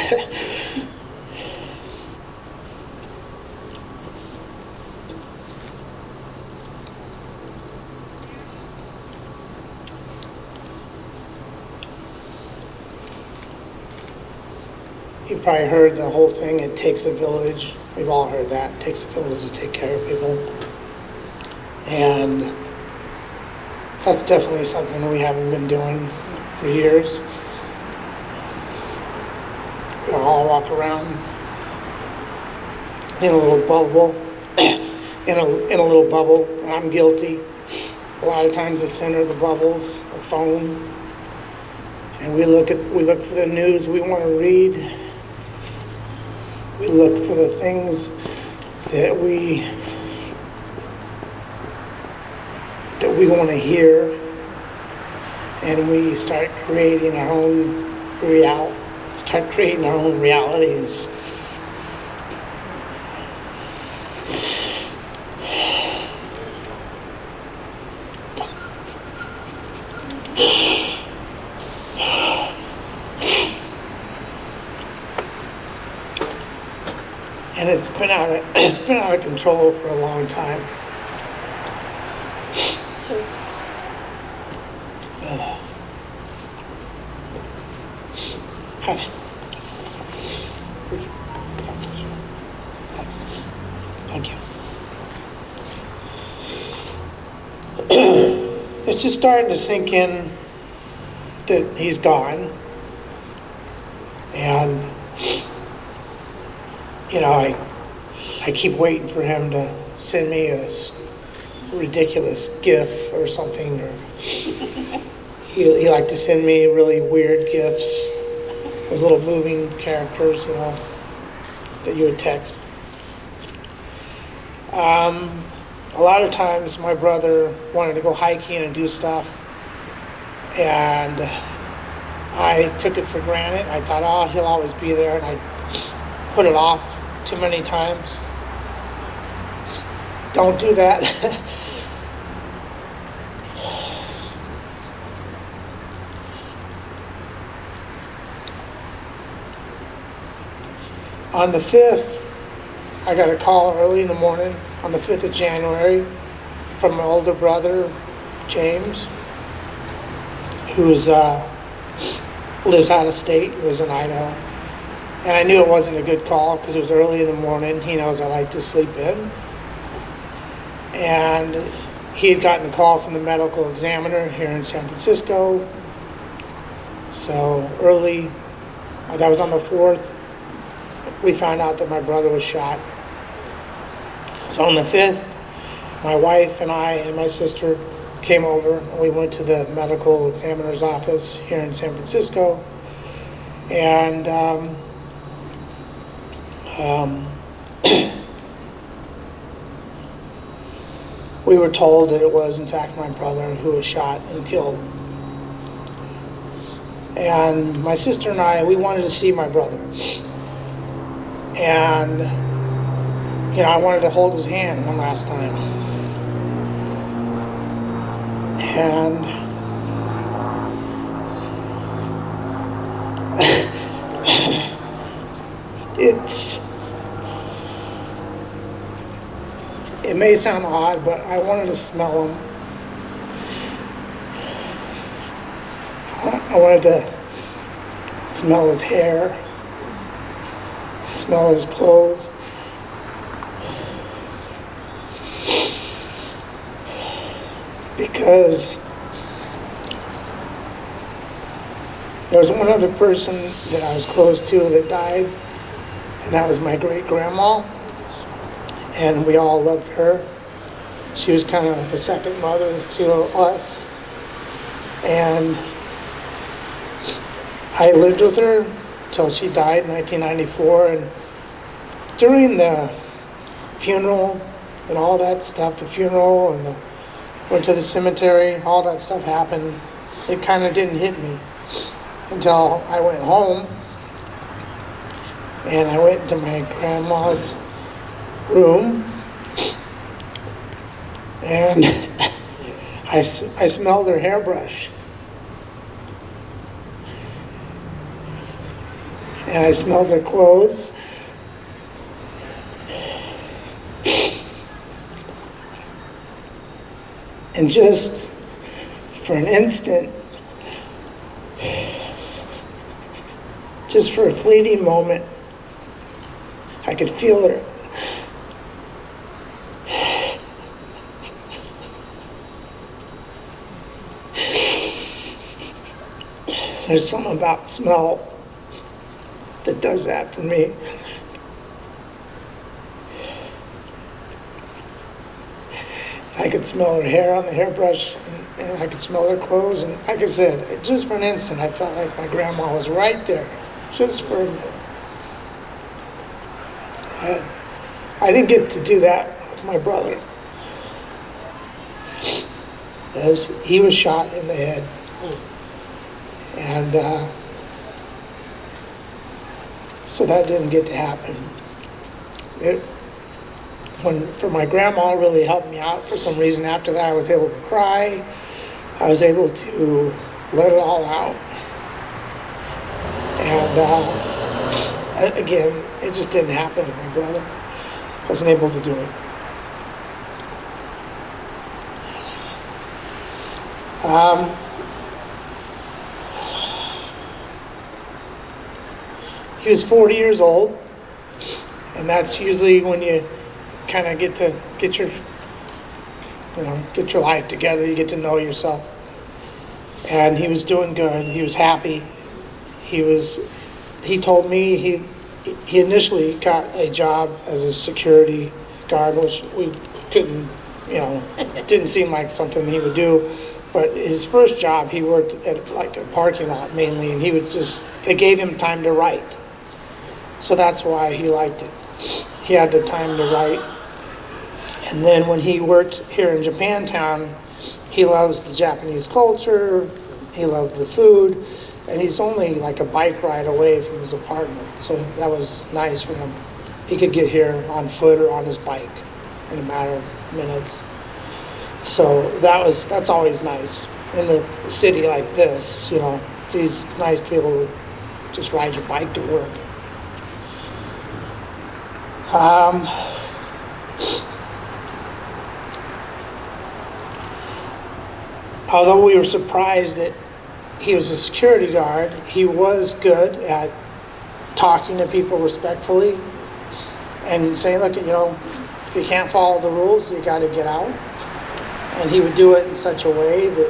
You probably heard the whole thing, it takes a village. We've all heard that. It takes a village to take care of people. And that's definitely something we haven't been doing for years. We all walk around in a little bubble, in a little bubble, and I'm guilty. A lot of times the center of the bubble's a phone. And we look for the news we want to read. We look for the things that we want to hear, and we start creating our own realities. And it's been out of control for a long time. Thank you. It's just starting to sink in that he's gone, and I keep waiting for him to send me a ridiculous GIF or something, or he liked to send me really weird GIFs, those little moving characters, that you would text. A lot of times my brother wanted to go hiking and do stuff, and I took it for granted. I thought, he'll always be there, and I put it off too many times. Don't do that. On the 5th, I got a call early in the morning, on the 5th of January, from my older brother, James, who lives out of state, lives in Idaho. And I knew it wasn't a good call because it was early in the morning. He knows I like to sleep in. And he had gotten a call from the medical examiner here in San Francisco. So early, that was on the 4th, we found out that my brother was shot. So on the 5th, my wife and I and my sister came over, and we went to the medical examiner's office here in San Francisco. And we were told that it was in fact my brother who was shot and killed. And my sister and I, we wanted to see my brother. And, I wanted to hold his hand one last time. And it may sound odd, but I wanted to smell him. I wanted to smell his hair, smell his clothes. Because there was one other person that I was close to that died, and that was my great-grandma, and we all loved her. She was kind of a second mother to us, and I lived with her till she died in 1994, and during the funeral and all that stuff, the funeral and went to the cemetery, all that stuff happened. It kind of didn't hit me until I went home and I went to my grandma's room and I smelled her hairbrush. And I smelled her clothes. And just for an instant, just for a fleeting moment, I could feel her. There's something about smell that does that for me. I could smell her hair on the hairbrush, and I could smell her clothes, and like I said, just for an instant, I felt like my grandma was right there, just for a minute. I didn't get to do that with my brother, as he was shot in the head, and so that didn't get to happen. For my grandma, really helped me out for some reason. After that, I was able to cry. I was able to let it all out. And again, it just didn't happen with my brother. I wasn't able to do it. He was 40 years old, and that's usually when you kind of get your life together, you get to know yourself. And he was doing good, he was happy. He told me he initially got a job as a security guard, which we couldn't, didn't seem like something he would do. But his first job, he worked at like a parking lot mainly, and it gave him time to write. So that's why he liked it. He had the time to write. And then when he worked here in Japantown, he loves the Japanese culture, he loved the food, and he's only like a bike ride away from his apartment. So that was nice for him. He could get here on foot or on his bike in a matter of minutes. So that's always nice. In the city like this, it's nice to be able to just ride your bike to work. Although we were surprised that he was a security guard, he was good at talking to people respectfully and saying, look, if you can't follow the rules, you got to get out. And he would do it in such a way that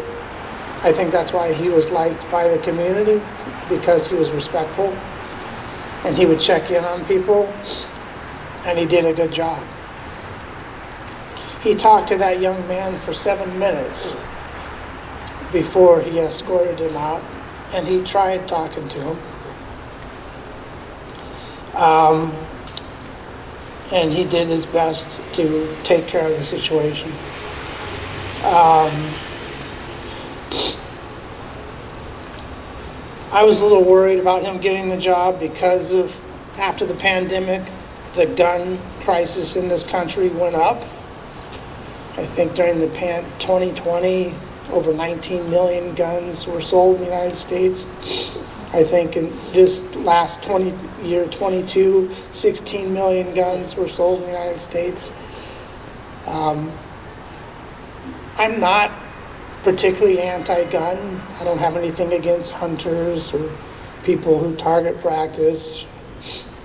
I think that's why he was liked by the community, because he was respectful and he would check in on people, and he did a good job. He talked to that young man for 7 minutes before he escorted him out, and he tried talking to him. And he did his best to take care of the situation. I was a little worried about him getting the job because of, after the pandemic, the gun crisis in this country went up. I think during the 2020, over 19 million guns were sold in the United States. I think in this last 22, 16 million guns were sold in the United States. I'm not particularly anti-gun. I don't have anything against hunters or people who target practice.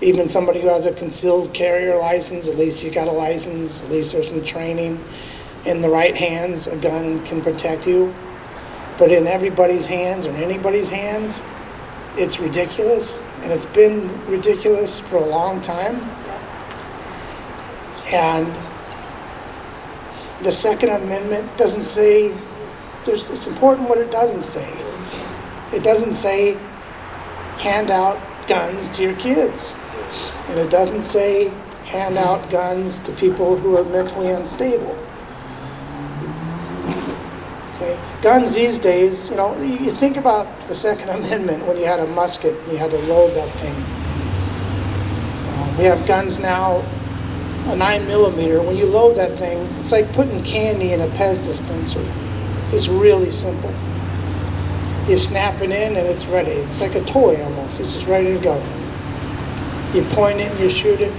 Even somebody who has a concealed carrier license, at least you got a license, at least there's some training. In the right hands, a gun can protect you. But in everybody's hands or anybody's hands, it's ridiculous. And it's been ridiculous for a long time. And the Second Amendment doesn't say, it's important what it doesn't say. It doesn't say hand out guns to your kids. And it doesn't say hand out guns to people who are mentally unstable. Okay. Guns these days, you know, you think about the Second Amendment when you had a musket, you had to load that thing. We have guns now, a 9mm. When you load that thing, it's like putting candy in a Pez dispenser. It's really simple. You snap it in and it's ready. It's like a toy almost. It's just ready to go. You point it and you shoot it.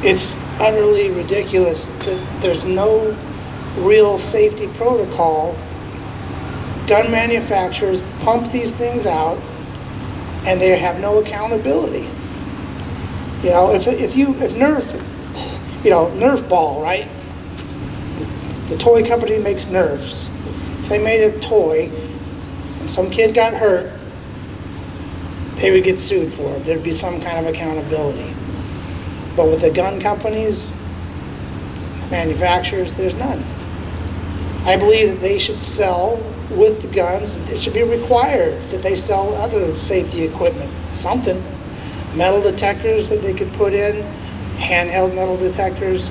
It's utterly ridiculous that there's no real safety protocol. Gun manufacturers pump these things out and they have no accountability. You know, if Nerf, you know, Nerf ball, right? The toy company makes Nerfs. If they made a toy and some kid got hurt, they would get sued for it. There'd be some kind of accountability. But with the gun companies, the manufacturers, there's none. I believe that they should sell with the guns. It should be required that they sell other safety equipment, something. Metal detectors that they could put in, handheld metal detectors,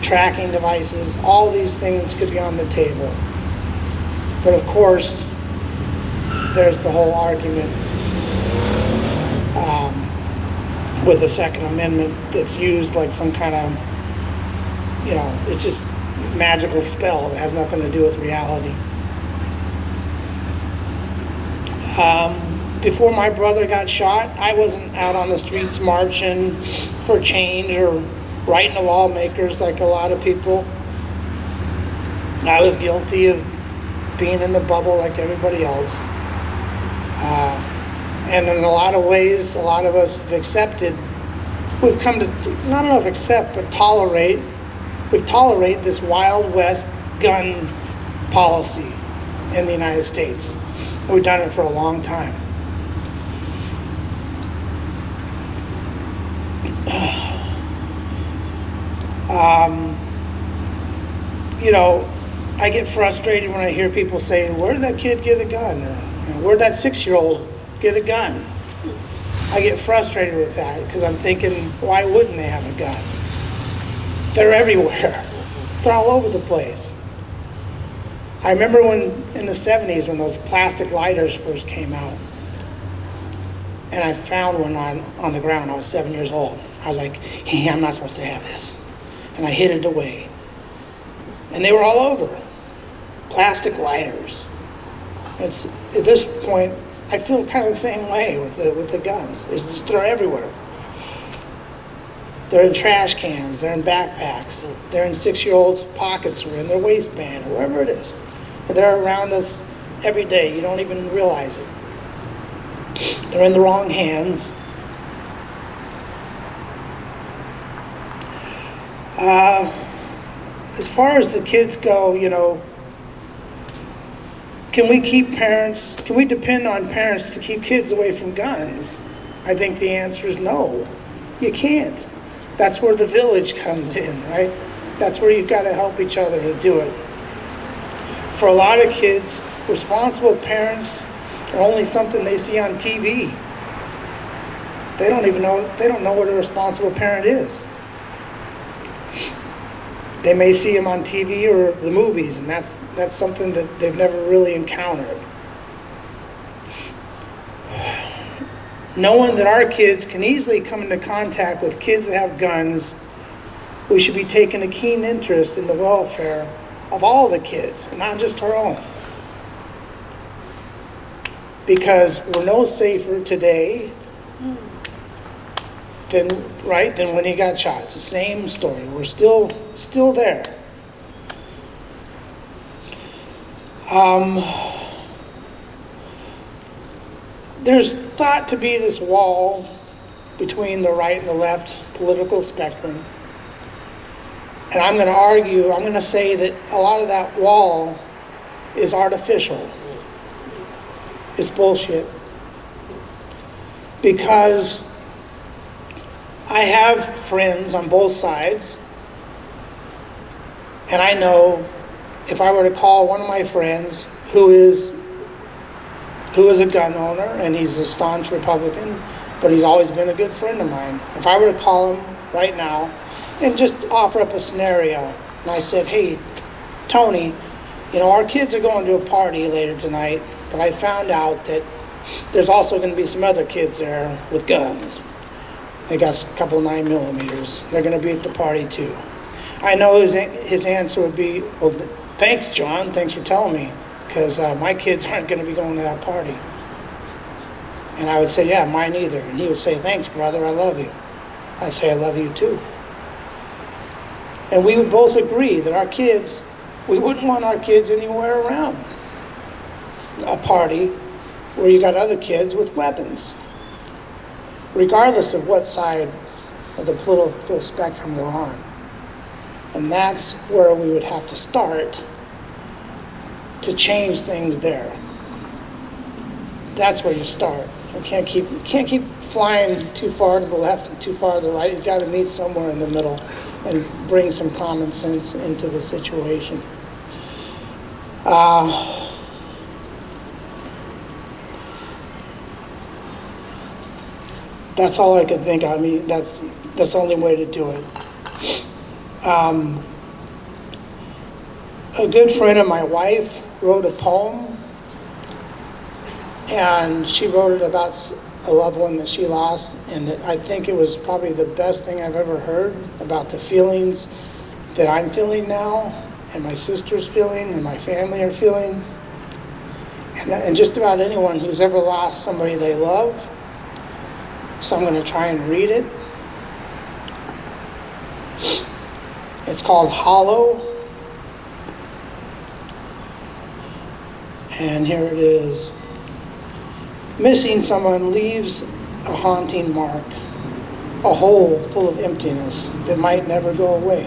tracking devices, all these things could be on the table. But of course, there's the whole argument with the Second Amendment that's used like some kind of, you know, it's just magical spell that has nothing to do with reality. Before my brother got shot, I wasn't out on the streets marching for change or writing to lawmakers like a lot of people. I was guilty of being in the bubble like everybody else. And in a lot of ways, a lot of us have accepted, we've come to, I don't know if accept, but tolerate, we've tolerated this Wild West gun policy in the United States. We've done it for a long time. You know, I get frustrated when I hear people say, where did that kid get a gun? Or, you know, where'd that 6-year-old get a gun? I get frustrated with that because I'm thinking, why wouldn't they have a gun? They're everywhere. They're all over the place. I remember when, in the 70s, when those plastic lighters first came out, and I found one on the ground. I was 7 years old. I was like, hey, I'm not supposed to have this. And I hid it away. And they were all over. Plastic lighters. It's, at this point, I feel kind of the same way with the guns. It's just, they're everywhere. They're in trash cans, they're in backpacks, they're in 6-year-olds' pockets or in their waistband, or wherever it is. And they're around us every day. You don't even realize it. They're in the wrong hands. As far as the kids go, you know, can we depend on parents to keep kids away from guns? I think the answer is no. You can't. That's where the village comes in, right? That's where you've got to help each other to do it. For a lot of kids, responsible parents are only something they see on TV. They don't know what a responsible parent is. They may see them on TV or the movies, and that's something that they've never really encountered. Knowing that our kids can easily come into contact with kids that have guns, we should be taking a keen interest in the welfare of all the kids, and not just our own. Because we're no safer today than when he got shot. It's the same story. We're still there. There's thought to be this wall between the right and the left political spectrum. And I'm going to say that a lot of that wall is artificial. It's bullshit. Because I have friends on both sides, and I know if I were to call one of my friends who is who is a gun owner, and he's a staunch Republican, but he's always been a good friend of mine. If I were to call him right now and just offer up a scenario, and I said, hey, Tony, our kids are going to a party later tonight, but I found out that there's also going to be some other kids there with guns. They got a couple 9mm. They're going to be at the party too. I know his answer would be, well, thanks, John. Thanks for telling me, because my kids aren't going to be going to that party. And I would say, yeah, mine either. And he would say, thanks, brother, I love you. I'd say, I love you too. And we would both agree that our kids, we wouldn't want our kids anywhere around a party where you got other kids with weapons, regardless of what side of the political spectrum we're on. And that's where we would have to start to change things there. That's where you start. You can't keep flying too far to the left and too far to the right. You got to meet somewhere in the middle and bring some common sense into the situation. That's all I could think of. I mean, that's the only way to do it. A good friend of my wife wrote a poem, and she wrote it about a loved one that she lost, and I think it was probably the best thing I've ever heard about the feelings that I'm feeling now, and my sister's feeling, and my family are feeling, and just about anyone who's ever lost somebody they love. So I'm going to try and read it. It's called Hollow. And here it is. Missing someone leaves a haunting mark, a hole full of emptiness that might never go away.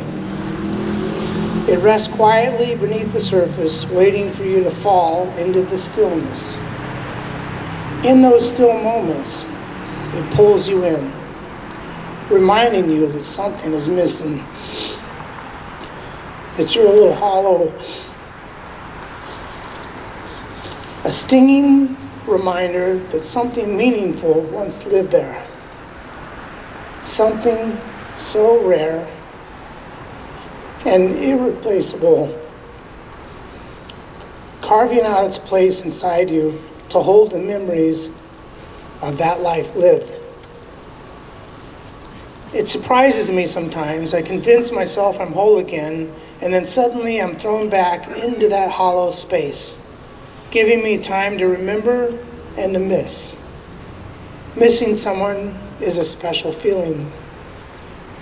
It rests quietly beneath the surface, waiting for you to fall into the stillness. In those still moments, it pulls you in, reminding you that something is missing, that you're a little hollow. A stinging reminder that something meaningful once lived there. Something so rare and irreplaceable, carving out its place inside you to hold the memories of that life lived. It surprises me sometimes. I convince myself I'm whole again, and then suddenly I'm thrown back into that hollow space, giving me time to remember and to miss. Missing someone is a special feeling,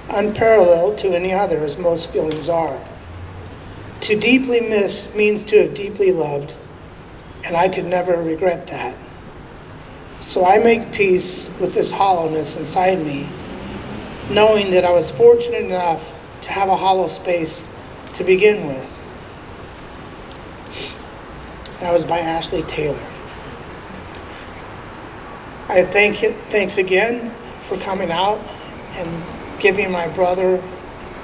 unparalleled to any other, as most feelings are. To deeply miss means to have deeply loved, and I could never regret that. So I make peace with this hollowness inside me, knowing that I was fortunate enough to have a hollow space to begin with. That was by Ashley Taylor. I thanks again for coming out and giving my brother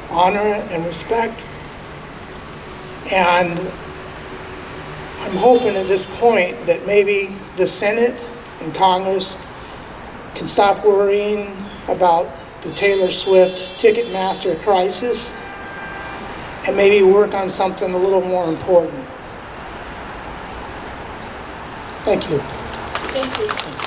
honor and respect. And I'm hoping at this point that maybe the Senate and Congress can stop worrying about the Taylor Swift Ticketmaster crisis and maybe work on something a little more important. Thank you. Thank you.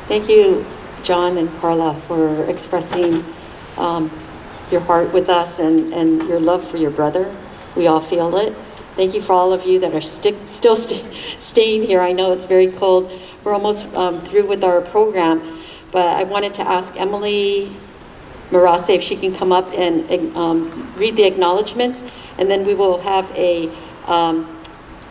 Thank you, John and Carla, for expressing your heart with us and your love for your brother. We all feel it. Thank you for all of you that are still staying here. I know it's very cold. We're almost through with our program, but I wanted to ask Emily Murase, if she can come up and read the acknowledgments, and then we will have a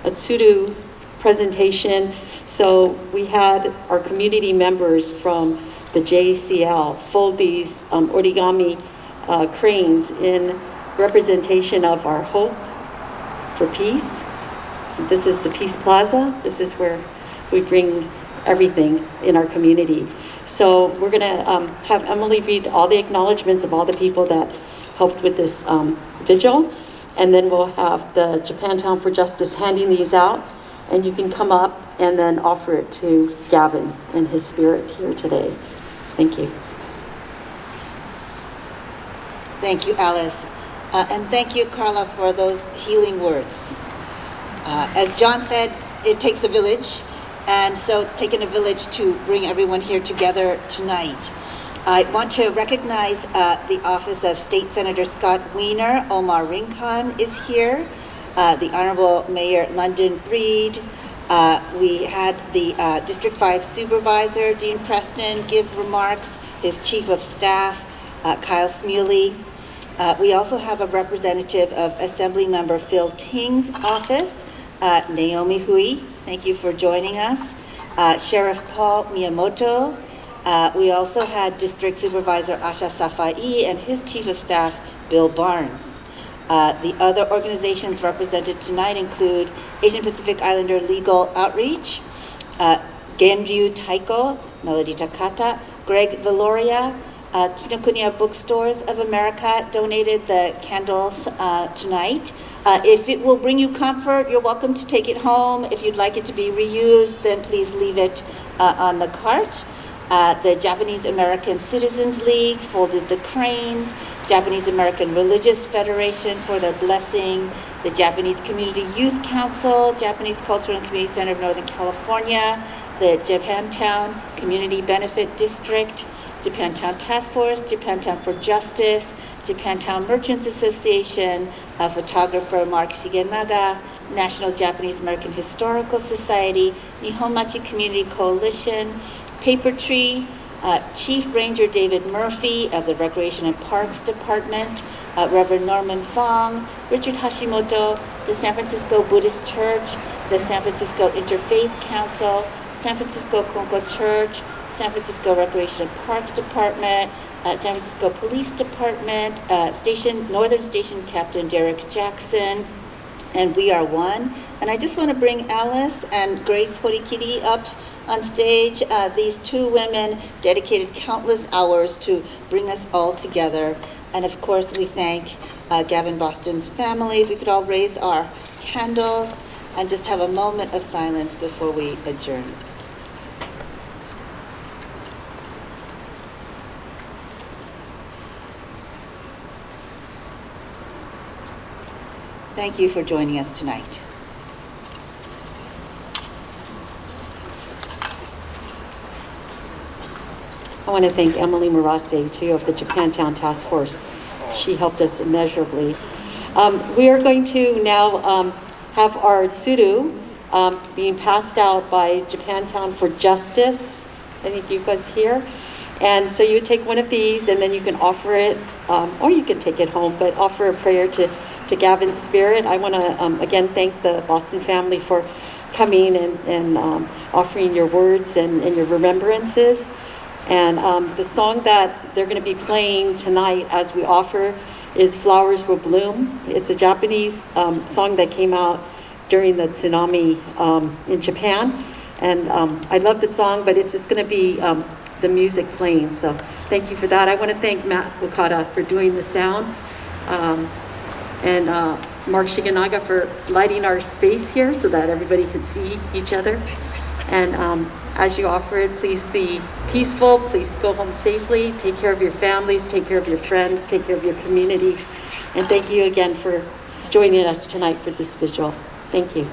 tsudu presentation. So we had our community members from the JCL fold these origami cranes in representation of our hope for peace. So this is the Peace Plaza. This is where we bring everything in our community. So we're gonna have Emily read all the acknowledgments of all the people that helped with this vigil. And then we'll have the Japantown for Justice handing these out. And you can come up and then offer it to Gavin and his spirit here today. Thank you. Thank you, Alice. And thank you, Carla, for those healing words. As John said, it takes a village. And so it's taken a village to bring everyone here together tonight. I want to recognize the office of State Senator Scott Wiener. Omar Rincon is here. The Honorable Mayor London Breed. We had the District 5 Supervisor, Dean Preston, give remarks. His Chief of Staff, Kyle Simley. We also have a representative of Assembly Member Phil Ting's office, Naomi Hui. Thank you for joining us. Sheriff Paul Miyamoto. We also had District Supervisor Asha Safai and his Chief of Staff, Bill Barnes. The other organizations represented tonight include Asian Pacific Islander Legal Outreach, Genryu Taiko, Melody Takata, Greg Valoria, Kinokuniya Bookstores of America donated the candles tonight. If it will bring you comfort, you're welcome to take it home. If you'd like it to be reused, then please leave it on the cart. The Japanese American Citizens League folded the cranes. Japanese American Religious Federation for their blessing. The Japanese Community Youth Council, Japanese Cultural and Community Center of Northern California, the Japantown Community Benefit District, Japantown Task Force, Japantown for Justice, Japantown Merchants Association, photographer Mark Shigenaga, National Japanese American Historical Society, Nihonmachi Community Coalition, Paper Tree, Chief Ranger David Murphy of the Recreation and Parks Department, Reverend Norman Fong, Richard Hashimoto, the San Francisco Buddhist Church, the San Francisco Interfaith Council, San Francisco Konko Church, San Francisco Recreation and Parks Department, San Francisco Police Department, Northern Station Captain Derek Jackson, and We Are One. And I just want to bring Alice and Grace Horikiri up on stage. These two women dedicated countless hours to bring us all together. And of course, we thank Gavin Boston's family. If we could all raise our candles and just have a moment of silence before we adjourn. Thank you for joining us tonight. I want to thank Emily Murase, too, of the Japantown Task Force. She helped us immeasurably. We are going to now have our tsuru being passed out by Japantown for Justice. I think Yuka's here. And so you take one of these, and then you can offer it, or you can take it home, but offer a prayer to Gavin's spirit. I want to, again, thank the Boston family for coming and offering your words and your remembrances. And the song that they're going to be playing tonight as we offer is Flowers Will Bloom. It's a Japanese song that came out during the tsunami in Japan. And I love the song, but it's just going to be the music playing. So thank you for that. I want to thank Matt Okada for doing the sound. And Mark Shigenaga for lighting our space here so that everybody can see each other. And as you offer it, please be peaceful, please go home safely, take care of your families, take care of your friends, take care of your community. And thank you again for joining us tonight for this vigil. Thank you.